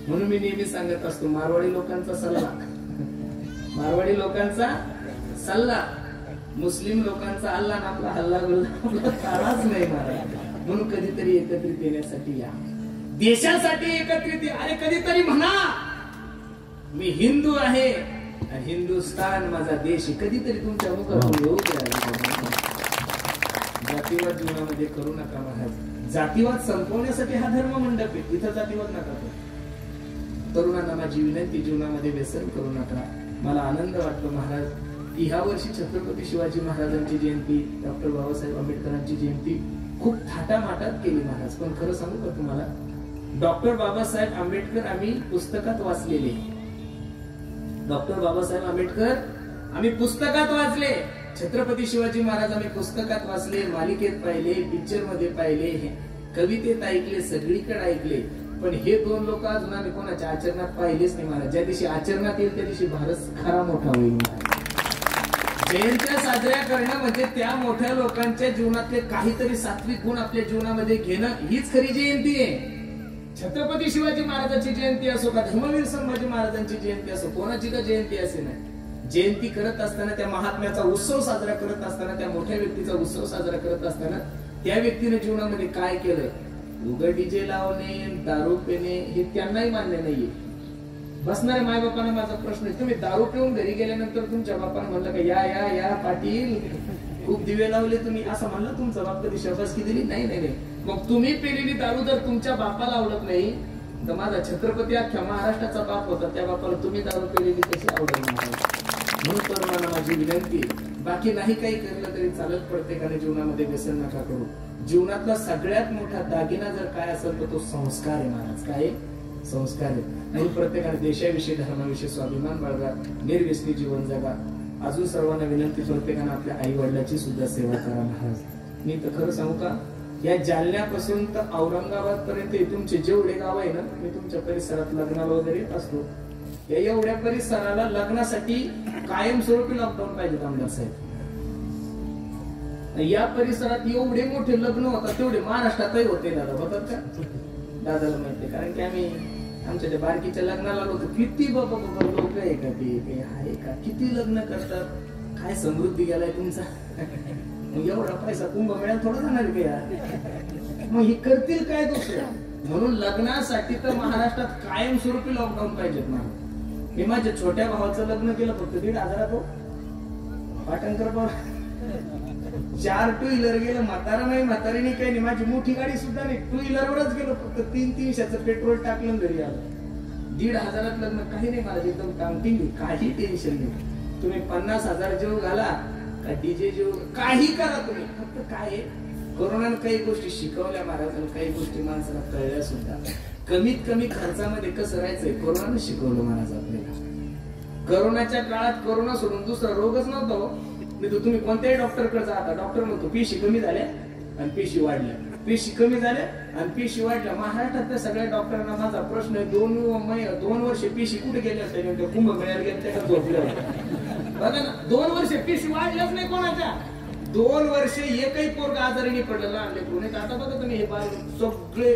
म्हणून मी नेहमी सांगत असतो, मारवाडी लोकांचा सल्ला, मारवाडी लोकांचा सल्ला, मुस्लिम लोकांचा अल्लाह ना आपला हल्ला आपला काळाच नाही महाराज. म्हणून कधीतरी एकत्रित येण्यासाठी या, देशासाठी एकत्रित या. अरे कधीतरी म्हणा मी हिंदू आहे आणि हिंदुस्तान माझा देश. कधीतरी तुमच्या मुखातून येऊ द्या. जातीवाद जीवनामध्ये करू नका महाराज. जातीवाद संपवण्यासाठी हा धर्म मंडप आहे, इथं जातीवाद नका करू. तरुणांना माझी विनंती, जीवनामध्ये व्यसन करू नका. मला आनंद वाटतो महाराज की ह्या वर्षी छत्रपती शिवाजी महाराजांची जयंती, डॉक्टर बाबासाहेब आंबेडकरांची जयंती खूप थाटामाटात केली महाराज. पण खरं सांगू का तुम्हाला, डॉक्टर बाबासाहेब आंबेडकर आम्ही पुस्तकात वाचलेले. डॉक्टर बाबासाहेब आंबेडकर आम्ही पुस्तकात वाचले. छत्रपती शिवाजी महाराज आम्ही पुस्तकात वाचले, मालिकेत पाहिले, पिक्चर मध्ये पाहिले, कवितेत ऐकले, सगळीकडे ऐकले. पण हे दोन लोक अजून आम्ही कोणाच्या आचरणात पाहिलेच नाही महाराज. ज्या दिवशी आचरणात येईल त्या दिवशी भारत खरा मोठा होईल. जयंत्या साजऱ्या करणं म्हणजे त्या मोठ्या लोकांच्या जीवनातले काहीतरी सात्विक गुण आपल्या जीवनामध्ये घेणं, हीच खरी जयंती आहे. छत्रपती शिवाजी महाराजांची जयंती असो का धर्मवीर संभाजी महाराजांची जयंती असो, कोणाची का जयंती असे नाही, जयंती करत असताना, त्या महात्म्याचा उत्सव साजरा करत असताना, त्या मोठ्या व्यक्तीचा उत्सव साजरा करत असताना त्या व्यक्तीने जीवनामध्ये काय केलं, उघड डीजे लावणे, दारू पिणे हे त्यांनाही मान्य नाहीये. बसणाऱ्या मायबापांना माझा प्रश्न आहे, तुम्ही दारू पिऊन घरी गेल्यानंतर तुमच्या बापाने म्हणलं का या या या पाटील खूप दिवे लावले तुम्ही, असं म्हणलं तुमचा बाप कधी शाबासकी दिली? नाही नाही नाही. मग तुम्ही पिलेली दारू जर तुमच्या बापाला आवडत नाही तर माझा छत्रपती अख्ख्या महाराष्ट्राचा बाप होता, त्या बापाला तुम्ही दारू पिलेली कशी आवडत नाही? म्हणून तरुणांना माझी विनंती, बाकी नाही काही केलं तरी चालत, प्रत्येकाने जीवनामध्ये व्यसन नका करू. जीवनातला सगळ्यात मोठा दागिना जर काय असेल तर तो संस्कार आहे महाराज. काय संस्कार आहे. म्हणून प्रत्येकाने देशाविषयी, धर्माविषयी स्वाभिमान बाळगा, निर्व्यसनी जीवन जगा. अजून सर्वांना विनंती, प्रत्येकाने आपल्या आई वडिलांची सुद्धा सेवा करा महाराज. मी तर खरं सांगू का, या जालन्यापासून तर औरंगाबाद पर्यंत तुमचे जेवढे गाव आहे ना, मी तुमच्या परिसरात लग्नाला वगैरे येत असतो. या एवढ्या परिसराला लग्नासाठी कायमस्वरूपी लॉकडाऊन पाहिजे आमदार साहेब. या परिसरात एवढे मोठे लग्न होतात तेवढे महाराष्ट्रातही होते दादा, होतात का? दादाला माहिती, कारण की आम्ही आमच्या त्या बारकीच्या लग्नाला आलो होतो. किती बाबा लोक आहे का, ते आहे का, किती लग्न करतात, काय समृद्धी गेलाय तुमचा. एवढा पैसा कुंभमेळ्यात थोडा जाणार का यार? मग हे करतील काय दुसरं? म्हणून लग्नासाठी तर महाराष्ट्रात कायमस्वरूपी लॉकडाऊन पाहिजेत ना. मी माझ्या छोट्या भावाचं लग्न केलं फक्त 1,500 हो पाटणकर पाव, 4 टू व्हीलर गेलं. म्हातारा नाही, म्हातारीने काही नाही, माझी मोठी गाडी सुद्धा नाही, टू व्हीलरवरच गेलो. फक्त 300-300 पेट्रोल टाकलं घरी आलं. 1,500 लग्न काही नाही मला, एकदम काउंटिंग, काही टेन्शन नाही. तुम्ही 50,000 जेव घाला का डीजे जेव, काही करा तुम्ही, फक्त काय कोरोनाने काही गोष्टी शिकवल्या महाराजांना, काही गोष्टी माणसाला कळल्या सुद्धा. कमीत कमी खर्चामध्ये कसं राहायचंय कोरोनाने शिकवलं महाराज आपल्याला. कोरोनाच्या काळात कोरोना सोडून दुसरा रोगच नव्हता हो. मी तर तुम्ही कोणत्याही डॉक्टरकडे जाता, डॉक्टर म्हणतो पेशी कमी झाल्या आणि पेशी वाढल्या, पेशी कमी झाल्या आणि पेशी वाढल्या. महाराष्ट्रातल्या सगळ्या डॉक्टरांना माझा प्रश्न आहे, 2 वर्ष पेशी कुठे गेल्या असत्या? कुंभमेळ्यात गेल्या का झोपल्या? बघा ना, 2 वर्ष पेशी वाढल्याच नाही कोणाच्या. 2 वर्ष एकही पोरगा आजारी नाही पडलं लहान लेकरू. आता बघा तुम्ही हे बाल सगळे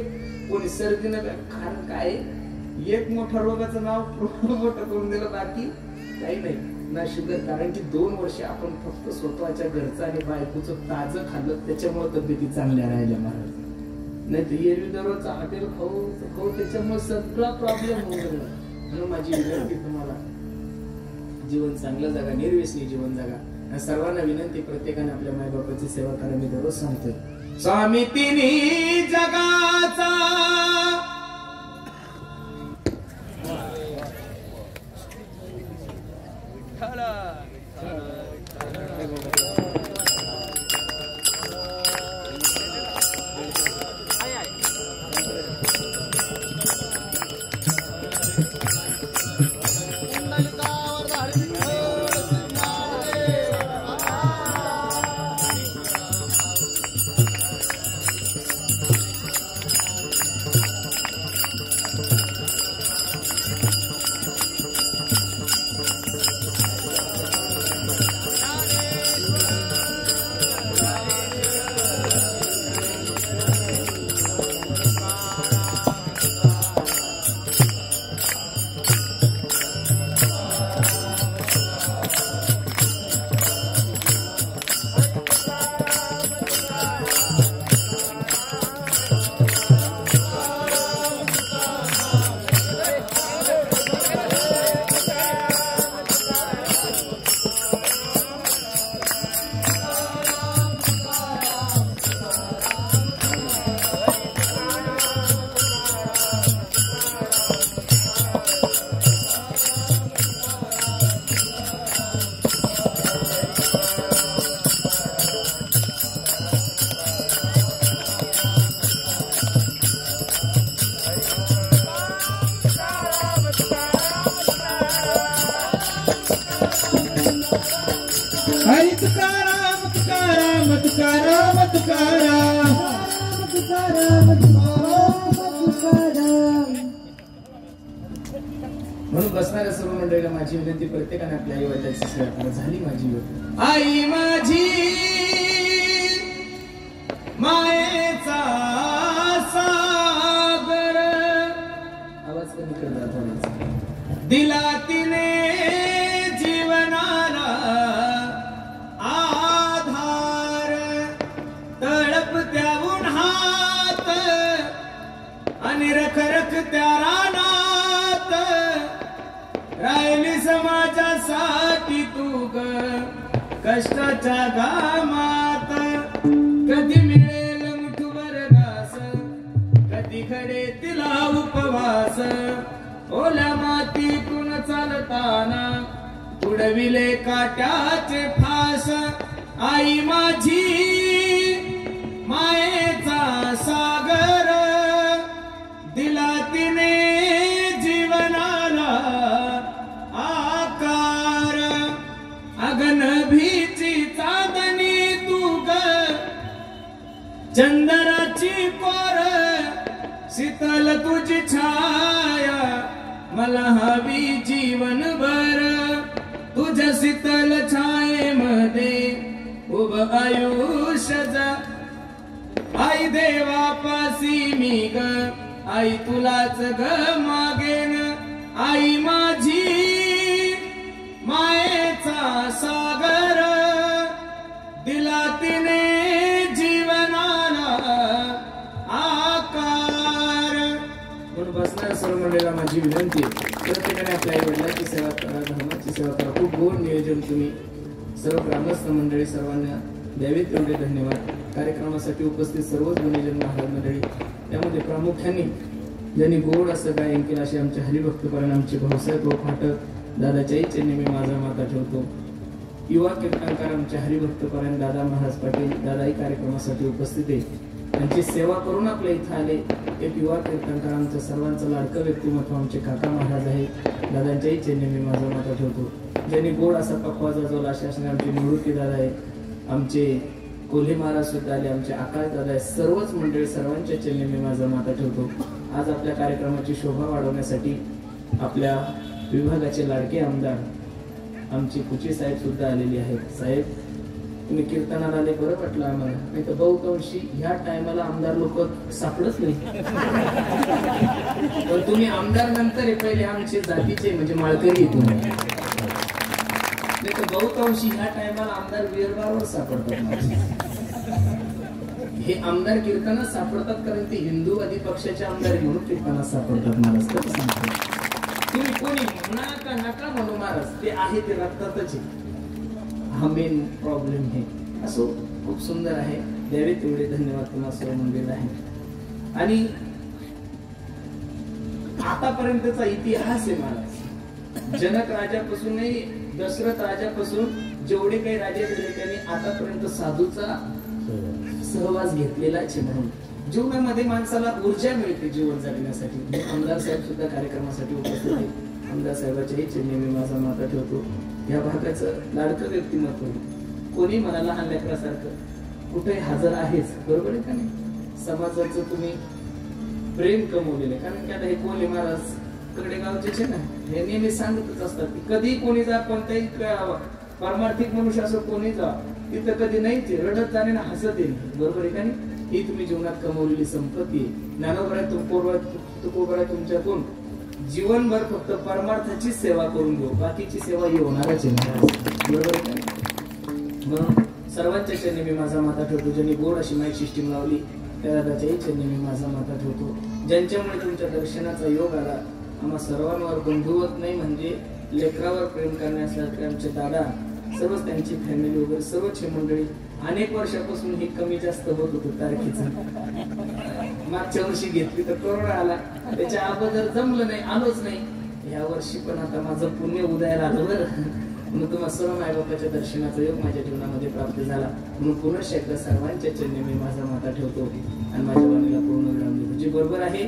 कोणी सर्दी न, कारण काय एक मोठा रोगाचं नाव मोठं करून दिलं, बाकी काही नाही ना शुगर. कारण की 2 वर्ष आपण फक्त स्वतःच्या घरचं आणि बायकोचं ताजं खाल्लं, त्याच्यामुळे तब्येती चांगल्या राहिल्या महाराज. नाही तर एरवी दररोज हॉटेल खाऊ त्याच्यामुळे सगळा प्रॉब्लेम होऊन गेला. म्हणून माझी विनंती तुम्हाला, जीवन चांगलं जगा, निर्व्यसनी जीवन जगा. सर्वांना विनंती, प्रत्येकाने आपल्या मायबापाची सेवा करा. मी दररोज सांगतोय, स्वामी तिन्ही जगाचा म्हणून बसणाऱ्या सर्व मंडळीला माझी विनंती, प्रत्येकाने आपल्या आई वडिलांची सेवा करा. झाली माझी वेळ. आई माझी मायेचा सागर करता थोडासा. दिला तिने जीवनाला आधार, तळपत्या उन्हात आणि रखरखत्या रानात राहिली समाजासाठी तू ग कष्टाच्या घामात. कधी मिळेल मुठभर घास, कधी घडे तिला उपवास. ओल्या मातीतून चालताना उडविले काट्याचे फास. आई माझी मायेचा सागर, दिला तिने जीवनाला आकार. अगन भीची चांदणी तू ग चंदनाची कोर, शीतल तुझी छाया मला हवी जीवनभर. तुझ्या शीतल छायेमध्ये उभ आयुष्य जा. आई देवापासी मी ग आई तुलाच ग मागेन. आई माझी मायेचा सागर, दिला तिने जीवनाला आकार. म्हणून बसणाऱ्या सर्व मंडळीला माझी विनंती आहे, प्रत्येकाने आपल्या आई वडिलांची सेवा करा, धर्माची सेवा करा. खूप गोड नियोजन तुम्ही सर्व ग्रामस्थ मंडळी सर्वांना द्यावेत तेवढे धन्यवाद. कार्यक्रमासाठी उपस्थित सर्वच गुणीजन महाराज मंडळी, त्यामध्ये प्रामुख्याने ज्यांनी गोड असं गायन केलं असे आमचे हरिभक्तपरायण आमचे भाऊसाहेब फाटक दादाच्याही चरणी मी माझा माता ठेवतो. युवा कीर्तनकार आमचे हरिभक्तपरायण दादा महाराज पाटील दादाही कार्यक्रमासाठी उपस्थित आहे. त्यांची सेवा करून आपल्या इथं आले. एक युवा कीर्तनकार आमच्या सर्वांचं लाडकं व्यक्तिमत्व आमचे काका महाराज आहे. दादांच्याही चरणी मी माझा माता ठेवतो. ज्यांनी गोड असा पक्वा जाजवला असे असणे आमचे निवृत्ती दादा आहे, आमचे कोल्हे महाराज सुद्धा आले, आमचे आकाश दादा आहे. सर्वच मंडळी सर्वांच्या चरणी मी माझा माता ठेवतो. आज आपल्या कार्यक्रमाची शोभा वाढवण्यासाठी आपल्या विभागाचे लाडके आमदार आमचे कुचे साहेब सुद्धा आलेले आहेत. साहेब तुम्ही कीर्तनाला आले, बरं वाटलं आम्हाला. नाही तर बहुतांशी ह्या टायमाला आमदार लोक सापडत नाही. पण तुम्ही आमदार नंतर आहे, पहिले आमचे जातीचे म्हणजे माळकरी तुम्ही. नाही तर बहुतांशी ह्या टायमाला आमदार वीरबावर सापडतात. हे आमदार कीर्तनात सापडतात कारण ते हिंदूवादी पक्षाचे आमदार म्हणून कीर्तनात सापडतात. महाराज तुम्ही कोणी म्हणा का नका म्हणू महाराज, ते आहे ते रक्तातच आहे. हा मेन प्रॉब्लेम आहे. असो खूप सुंदर आहे. द्यावे तेवढे धन्यवाद तुम्हाला सर्व मंडळीला आहे. आणि आतापर्यंतचा इतिहास आहे महाराज, जनक राजापासूनही दशरथ राजापासून जेवढे काही राजे झाले त्यांनी आतापर्यंत साधूचा सहवास घेतलेलाच आहे. म्हणून जीवनामध्ये माणसाला ऊर्जा मिळते जीवन जगण्यासाठी. आमदार साहेब सुद्धा कार्यक्रमासाठी उपस्थित आहेत. आमदार साहेबाच्याही चिन्ह मी माझा माता ठेवतो. या भागाचं लाडकं व्यक्तिमत्व, कोणी मनाला लहान लेकरासारखं कुठे हजर आहेच, बरोबर आहे का नाही. समाजाचं तुम्ही प्रेम कमवलेलं आहे. कारण की आता हे कोल्हे महाराज कडेगावचे ना, हे नेहमी सांगतच असतात की कधी कोणी जा, कोणत्याही पारमार्थिक मनुष्य असं कोणी जा, तिथं कधी नाही ते रडत जाणे ना हसत येईल, बरोबर आहे का नाही. ही तुम्ही जीवनात कमवलेली संपत्ती आहे. ज्ञानोबराय तुकोबराय तुमच्यातून जीवनभर फक्त परमार्थाची सेवा करून घेऊ, बाकीची सेवा ही होणारच आहे, बरोबर आहे का. म्हणून सर्वांच्या चरणी मी माझा माता ठेवतो. ज्यांनी गोड अशी माईक सिस्टीम लावली त्या दादाच्याही चरणी मी माझा माता ठेवतो. ज्यांच्यामुळे तुमच्या दर्शनाचा योग आला. आम्हा सर्वांवर बंधुवत नाही म्हणजे लेकरावर प्रेम करण्यासारखे आमचे दादा, सर्वच त्यांची फॅमिली वगैरे सर्वच हे मंडळी. अनेक वर्षापासून हे कमी जास्त होत होतं तारखेचं. मागच्या वर्षी घेतली तर कोरोना आला, त्याच्या अगोदर जमलं नाही, आलोच नाही. ह्या वर्षी पण आता माझं पुण्य उदयाला आलं बरं. म्हणून तुम्हाला सर्व मायबापाच्या दर्शनाचा योग माझ्या जीवनामध्ये प्राप्त झाला. म्हणून पुनश्च एकदा सर्वांच्या चरणी मी माझा माता ठेवतो आणि माझ्या वाणीला पूर्ण विराम देतो. जे बरोबर आहे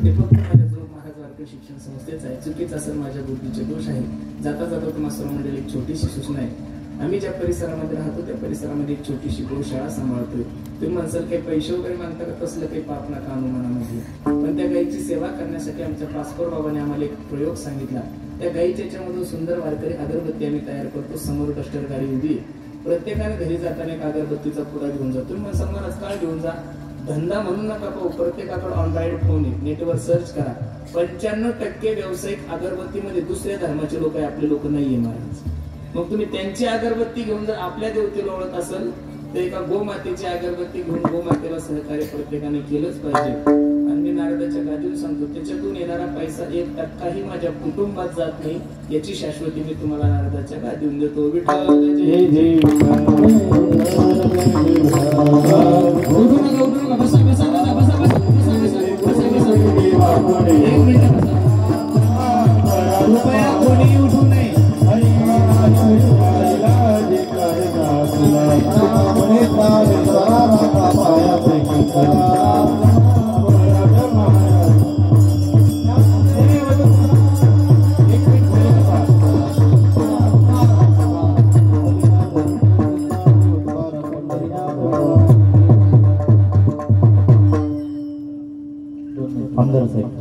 ते फक्त माझ्या जो महाराज वारकरी शिक्षण संस्थेच आहे. चुकीचं असेल माझ्या बुद्धीचे दोष आहे. जाता जाता तुम्हाला सर्व मंडळी एक छोटीशी सूचना आहे. आम्ही ज्या परिसरामध्ये राहतो त्या परिसरामध्ये एक छोटीशी गोशाळा सांभाळतोय. तुम्ही म्हणसाल काही पैसे वगैरे मागता का, तसलं काही पाप नका आणू मनामध्ये. पण त्या गाईची सेवा करण्यासाठी आमच्या पासपोर बाबाने आम्हाला एक प्रयोग सांगितला. त्या गाईच्या याच्यामधून सुंदर वारकरी अगरबत्ती आम्ही तयार करतो. समोर डस्टर गाडी उभी, प्रत्येकाने घरी जाताना एक अगरबत्तीचा पुडा घेऊन जातो. तुम्ही म्हणसाल मला काळ घेऊन जा, धंदा म्हणून नका पाहू, प्रत्येकाकडे अँड्रॉइड फोन आहे, नेटवर सर्च करा. 95% व्यावसायिक अगरबत्तीमध्ये दुसऱ्या धर्माचे लोक आहे, आपले लोक नाहीये महाराज. मग तुम्ही त्यांची अगरबत्ती घेऊन जर आपल्या देवतेला ओळख असेल तर एका गोमातेची अगरबत्ती घेऊन गोमातेला सहकार्य प्रत्येकाने केलंच पाहिजे. आणि मी नारदाच्या गादीवर सांगतो, त्याच्यातून येणारा पैसा 1% माझ्या कुटुंबात जात नाही, याची शाश्वती मी तुम्हाला नारदाच्या गादीवर देतो. विठ्ठल जय जय. उठू नका, बसा बसा बसा बसा बसा बसा बसा. एक मिनिट बसा. कृपया कोणी उठू नये. आमदार साहेब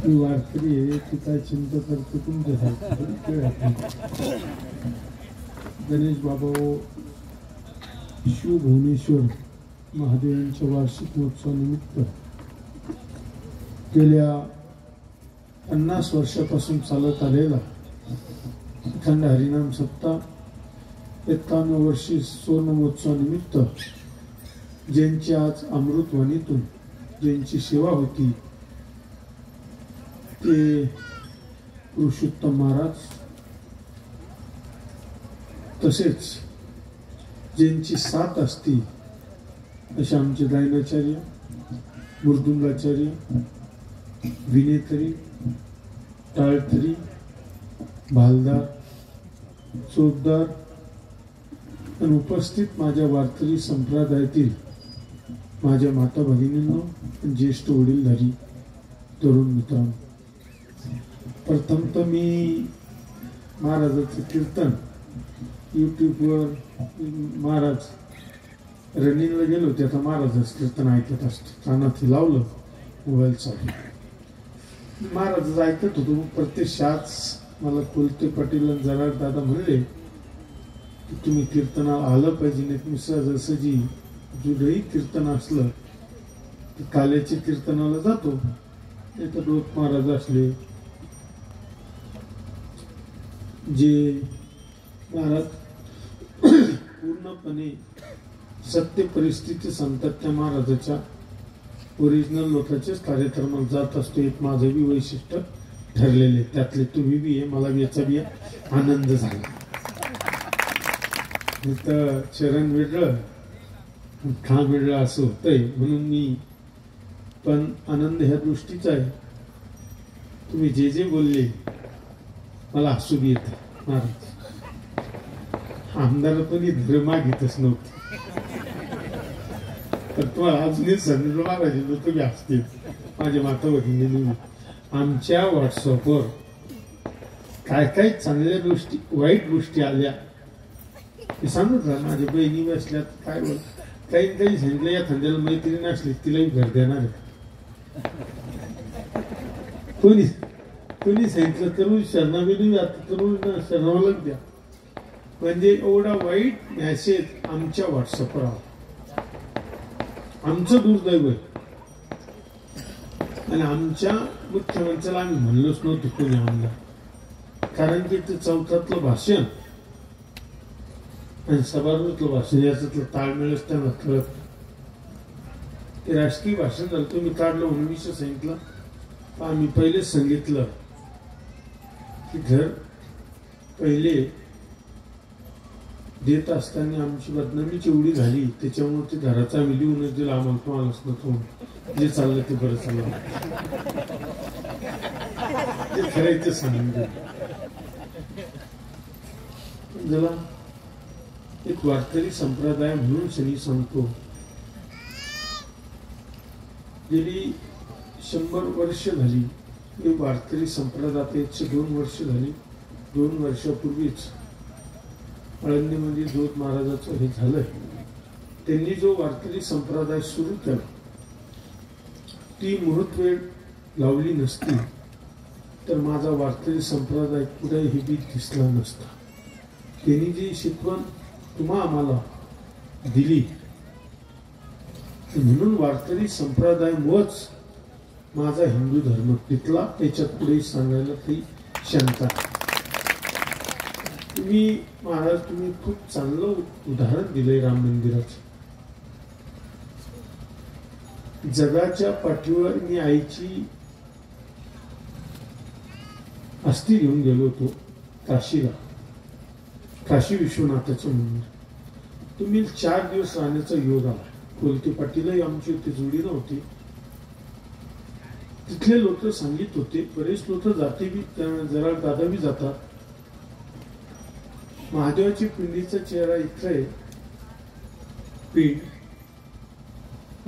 वारकरी आहे ती काय चिंता करते तुमच्यासाठी. गणेश बाबा शिवभुवनेश्वर महादेवांच्या वार्षिक महोत्सवानिमित्त गेल्या 50 वर्षापासून चालत आलेला अखंड हरिनाम सप्ताह 51 वर्षी सुवर्ण महोत्सवानिमित्त ज्यांची आज अमृतवाणीतून ज्यांची सेवा होती ते पुरुषोत्तम महाराज, तसेच ज्यांची साथ असती असे आमचे गायनाचार्य, मृदुंगाचार्य, विनेतरी, टाळतरी, भालदार, चोपदार आणि उपस्थित माझ्या वारकरी संप्रदायातील माझ्या माता भगिनींनो, ज्येष्ठ वडीलधारी तरुण मित्रांनो, प्रथम तर मी महाराजाचं कीर्तन यूट्यूबवर महाराज रनिंगला गेलो ते आता महाराजाचं कीर्तन ऐकत असतो. कानात लावलं मोबाईल चालू, महाराज ऐकत होतो. प्रत्यक्षात मला कोलते पाटील आणि जरा दादा म्हणले की तुम्ही कीर्तनाला आलं पाहिजे, नाही मी सहजासहजी जुडही कीर्तन असलं तर काल्याच्या कीर्तनाला जातो, नाही तर डोक महाराज असले जे महाराज पूर्णपणे सत्य परिस्थिती सांगतात त्या महाराजाच्या ओरिजिनल लोकांच्याच कार्यक्रमाला जात असतो. एक माझं बी वैशिष्ट्य ठरलेले, त्यातले तुम्ही बी आहे, मला याचा बी आनंद झाला. तर चरण वेगळं खा वेगळं असं होतंय, म्हणून मी पण आनंद ह्या दृष्टीचा आहे. तुम्ही जे जे बोलले मला हसू बी येतं. महाराज आमदार पण धर्म मागितच नव्हतं, तर तुम्हाला अजूनही संदेश महाराज तुम्ही असतील. माझ्या माता भगिनी आमच्या व्हॉट्सअपवर काय काय चांगल्या गोष्टी वाईट गोष्टी आल्या ते सांगत राहा. माझ्या बहिणी बसल्यात काय बोल काही काही सांगितलं, या खांद्याला मैत्रीण असली तिलाही घर देणार आहे. कोणी सांगितलं तरुण शरणाविधी आता तरुण शरणावलंच द्या. म्हणजे एवढा वाईट मेसेज आमच्या व्हॉट्सअपवर आला. आमचं दुर्दैव आहे. आणि आमच्या मुख्यमंत्र्याला आम्ही म्हणलोच नव्हतो कोणी आमदार, कारण की ते चौथातलं भाषण आणि सभागृहातलं भाषण याच्यातलं ताळमेळच त्यांना कळत. ते राजकीय भाषण झालं, तुम्ही काढलं म्हणून विषय सांगितलं. आम्ही पहिले सांगितलं की घर पहिले देत असताना आमची बदनामीची एवढी झाली, त्याच्यामुळे ते घराचा आम्ही लिहूनच दिला. आम्हाला तुम्हालाच नको, जे चाललं ते बरं चाललं, ते खरंच सांगून ज्याला एक वारकरी संप्रदाय म्हणून शनी सांगतो गेली 100 वर्ष झाली ही वारकरी संप्रदायात 102 वर्ष झाली. 2 वर्षापूर्वीच आळंदीमध्ये जोत महाराजाचं हे झालंय. त्यांनी जो वारकरी संप्रदाय सुरू केला ती मुहूर्तवेळ लावली नसती तर माझा वारकरी संप्रदाय कुठेही बी दिसला नसता. त्यांनी जी शिकवण तुम्हा आम्हाला दिली म्हणून वारकरी संप्रदायामुळेच माझा हिंदू धर्म टिकला. त्याच्यात पुढे सांगायला काही शंका. तुम्ही खूप चांगलं उदाहरण दिलंय राम मंदिराचं. जगाच्या पाठीवर मी आईची अस्थि घेऊन गेलो होतो काशीला, काशी विश्वनाथाचं मंदिर. तुम्ही 4 दिवस राहण्याचा योग आला. कोलते पाटीलही आमची होती, जोडी नव्हती. तिथले लोक सांगित होते, बरेच लोक जाते बी, जरा दादा बी जातात. महादेवाची पिंडीचा चेहरा इथं आहे पिंड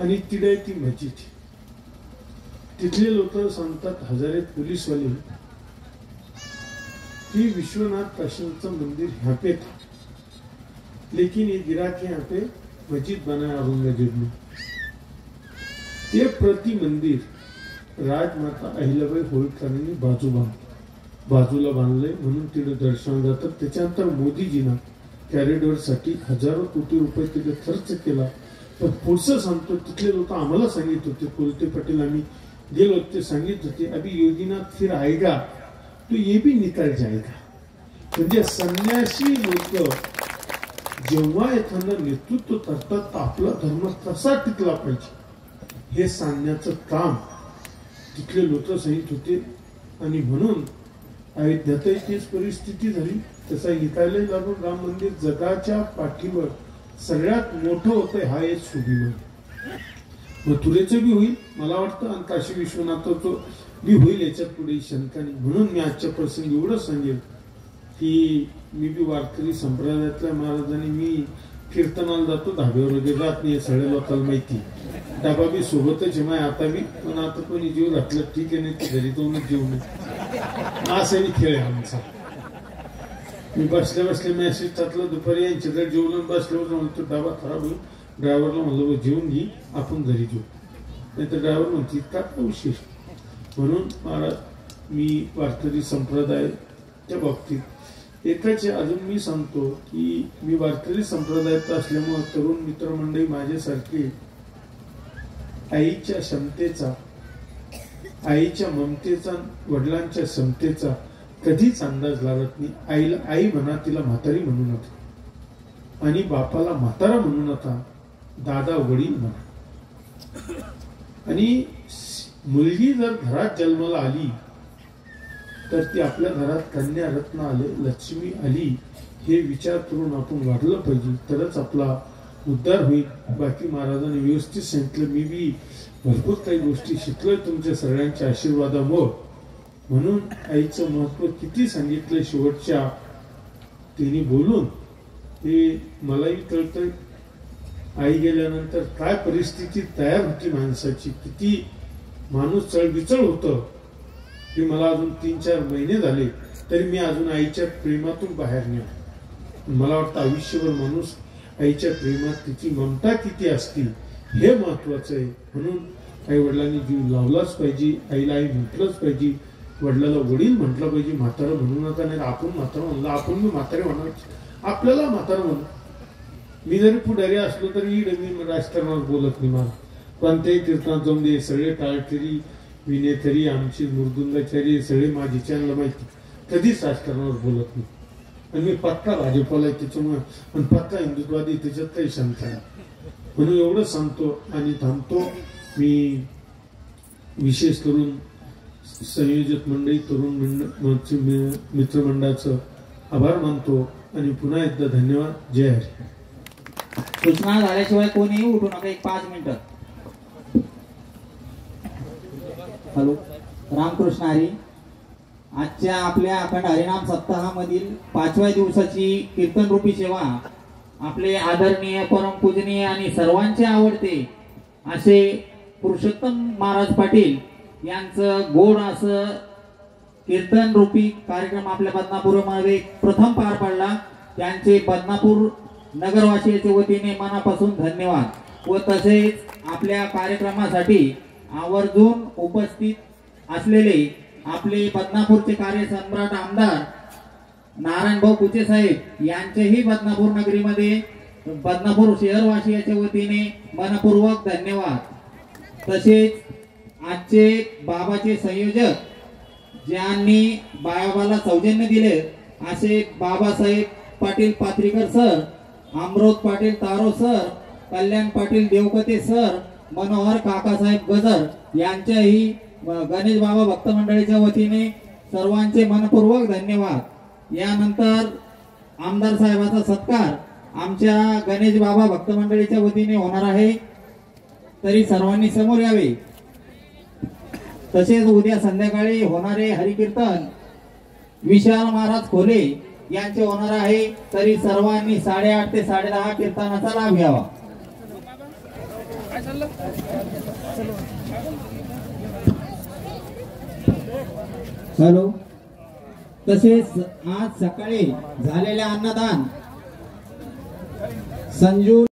आणि तिडे ती मस्जिद. तिथले लोक सांगतात हजारे पोलीसवाले कि विश्वनाथ काशीचं मंदिर यहाँ पे था लेकिन ये गिरा के यहाँ पे मस्जिद बनाया औरंगजेब ने. ते प्रति मंदिर राजमाता अहिल्याबाई होळकरांनी बाजूला बांधलंय म्हणून तिथे दर्शन जातात. त्याच्यानंतर मोदीजींना कॉरिडॉर साठी हजारो कोटी रुपये तिथे खर्च केला. पण पुढचं सांगतो तिथले लोक आम्हाला सांगित होते, कोलते पटेल आम्ही गेलो ते सांगित होते अभी योगीनाथ फिर आएगा तो ये भी निकल जाएगा. म्हणजे संन्यासी लोक जेव्हा एखादं नेतृत्व करतात आपला धर्म कसा टिकला पाहिजे हे सांगण्याचं काम तिथले लोक सांगित होते. आणि म्हणून अयोध्यातही तीच परिस्थिती झाली. तसा निकायला लागून राम मंदिर जगाच्या पाठीवर सगळ्यात मोठं होतंय. हा एक सुभिमान मथुरेचं बी होईल मला वाटतं आणि काशी विश्वनाथाचं बी होईल. याच्यात पुढे शंका नाही. म्हणून मी आजच्या प्रसंगी एवढंच सांगेल की मी बी वारकरी संप्रदायातल्या महाराजांनी मी कीर्तनाला जातो, धाब्यावर वगैरे जात नाही. सगळ्या लोकांना माहिती. डबा बी सोबतच आहे माय आता बी. पण आता कोणी जीव घातलं ठीक आहे, नाही घरी जाऊनच जीव नाही असा खेळ आहे आमचा. मी बसल्या मेसेज टाकलं दुपारी यांच्याकडे जेवलं बसल्यावर म्हणतो डबा खराब होईल. ड्रायव्हरला म्हणलं जेवून घे आपण घरी जेऊ. नाही तर ड्रायव्हर म्हणतो इतका का उशीर. म्हणून महाराज मी वारकरी संप्रदायाच्या बाबतीत एकाच अजून मी सांगतो की मी वारकरी संप्रदायात असल्यामुळे तरुण मित्रमंडळी माझ्यासारखी आईच्या क्षमतेचा, आईच्या ममतेचा, वडिलांच्या क्षमतेचा कधीच अंदाज लागत नाही. आईला आई म्हणा, तिला म्हातारी म्हणू नका आणि बापाला म्हातारा म्हणू नका, दादा वडील म्हणा. आणि मुलगी जर घरात जन्माला आली तर ती आपल्या घरात कन्या रत्न आले, लक्ष्मी आली हे विचार करून आपण वाढलं पाहिजे, तरच आपला उद्धार होईल. बाकी महाराजांनी व्यवस्थित सांगितलं. मी बी भरपूर काही गोष्टी शिकलोय तुमच्या सगळ्यांच्या आशीर्वादामुळे. म्हणून आईचं महत्व किती सांगितलं शेवटच्या तिने बोलून हे मलाही कळतंय. आई गेल्यानंतर काय परिस्थिती तयार होती माणसाची, किती माणूस चळबिचळ होतं हे मला अजून 3-4 महिने झाले तरी मी अजून आईच्या प्रेमातून बाहेर नाही. मला वाटतं आयुष्यभर माणूस आईच्या प्रेमात तिची ममता किती असती हे महत्वाचं आहे. म्हणून आई वडिलांनी जीव लावलाच पाहिजे. आईला आई म्हटलंच पाहिजे, वडिलाला वडील म्हटलं पाहिजे. म्हातारा म्हणू नका. नाही आपण म्हातारा म्हणलं आपण मी म्हातारे म्हणायचं, आपल्याला म्हातारा म्हणू. मी जरी पुढारी असलो तरी मी राजकारणावर बोलत नाही. मला कोणत्याही कीर्तनात जाऊन दे, सगळे टाळकरी विनेतरी आमची मृदुंगाचारी सगळे माझी चॅनल माहिती, कधीच राजकारणावर बोलत नाही. आणि मी पक्का भाजपाला आहे त्याच्यामुळे, पण पक्का हिंदुत्ववादी त्याच्यात काही शंका नाही. म्हणून एवढं सांगतो आणि थांबतो. मी विशेष करून संयोजक मंडळी, तरुण मित्रमंडळाचं आभार मानतो आणि पुन्हा एकदा धन्यवाद. जय हरी. सूचना झाल्याशिवाय कोणीही उठू नका. 5 मिनिटं. हॅलो, रामकृष्ण हरी. आजच्या आपल्या अखंड हरिनाम सप्ताहामधील 5व्या दिवसाची कीर्तन रूपी सेवा आपले आदरणीय, परमपूजनीय आणि सर्वांचे आवडते असे पुरुषोत्तम महाराज पाटील यांचं गोड असं कीर्तन रूपी कार्यक्रम आपल्या बदनापूरमध्ये प्रथम पार पडला. त्यांचे बदनापूर नगरवासियांच्या वतीने मनापासून धन्यवाद. व तसेच आपल्या कार्यक्रमासाठी आवर्जून उपस्थित असलेले आपले बदनापूरचे कार्यसम्राट आमदार नारायणभाऊ कुचे साहेब यांचेही बदनापूर नगरीमध्ये बदनापूर शहरवासियांच्या वतीने मनपूर्वक धन्यवाद. तसेच आजचे बाबाचे संयोजक ज्यांनी बाबाला सौजन्य दिले असे बाबासाहेब पाटील पात्रीकर सर, अमृत पाटील तारो सर, कल्याण पाटील देवकते सर, मनोहर काकासाहेब गजर यांच्याही गणेश बाबा भक्त मंडळीच्या वतीने सर्वांचे मनपूर्वक धन्यवाद. यानंतर आमदार साहेबाचा सत्कार आमच्या गणेश बाबा भक्त मंडळीच्या वतीने होणार आहे, तरी सर्वांनी समोर यावे. तसेच उद्या संध्याकाळी होणारे हरिकीर्तन विशाल महाराज खोले यांचे होणार आहे, तरी सर्वांनी 8:30 ते 10:30 कीर्तनाचा लाभ घ्यावा. हॅलो. तसेच आज सकाळी झालेल्या अन्नदान संजू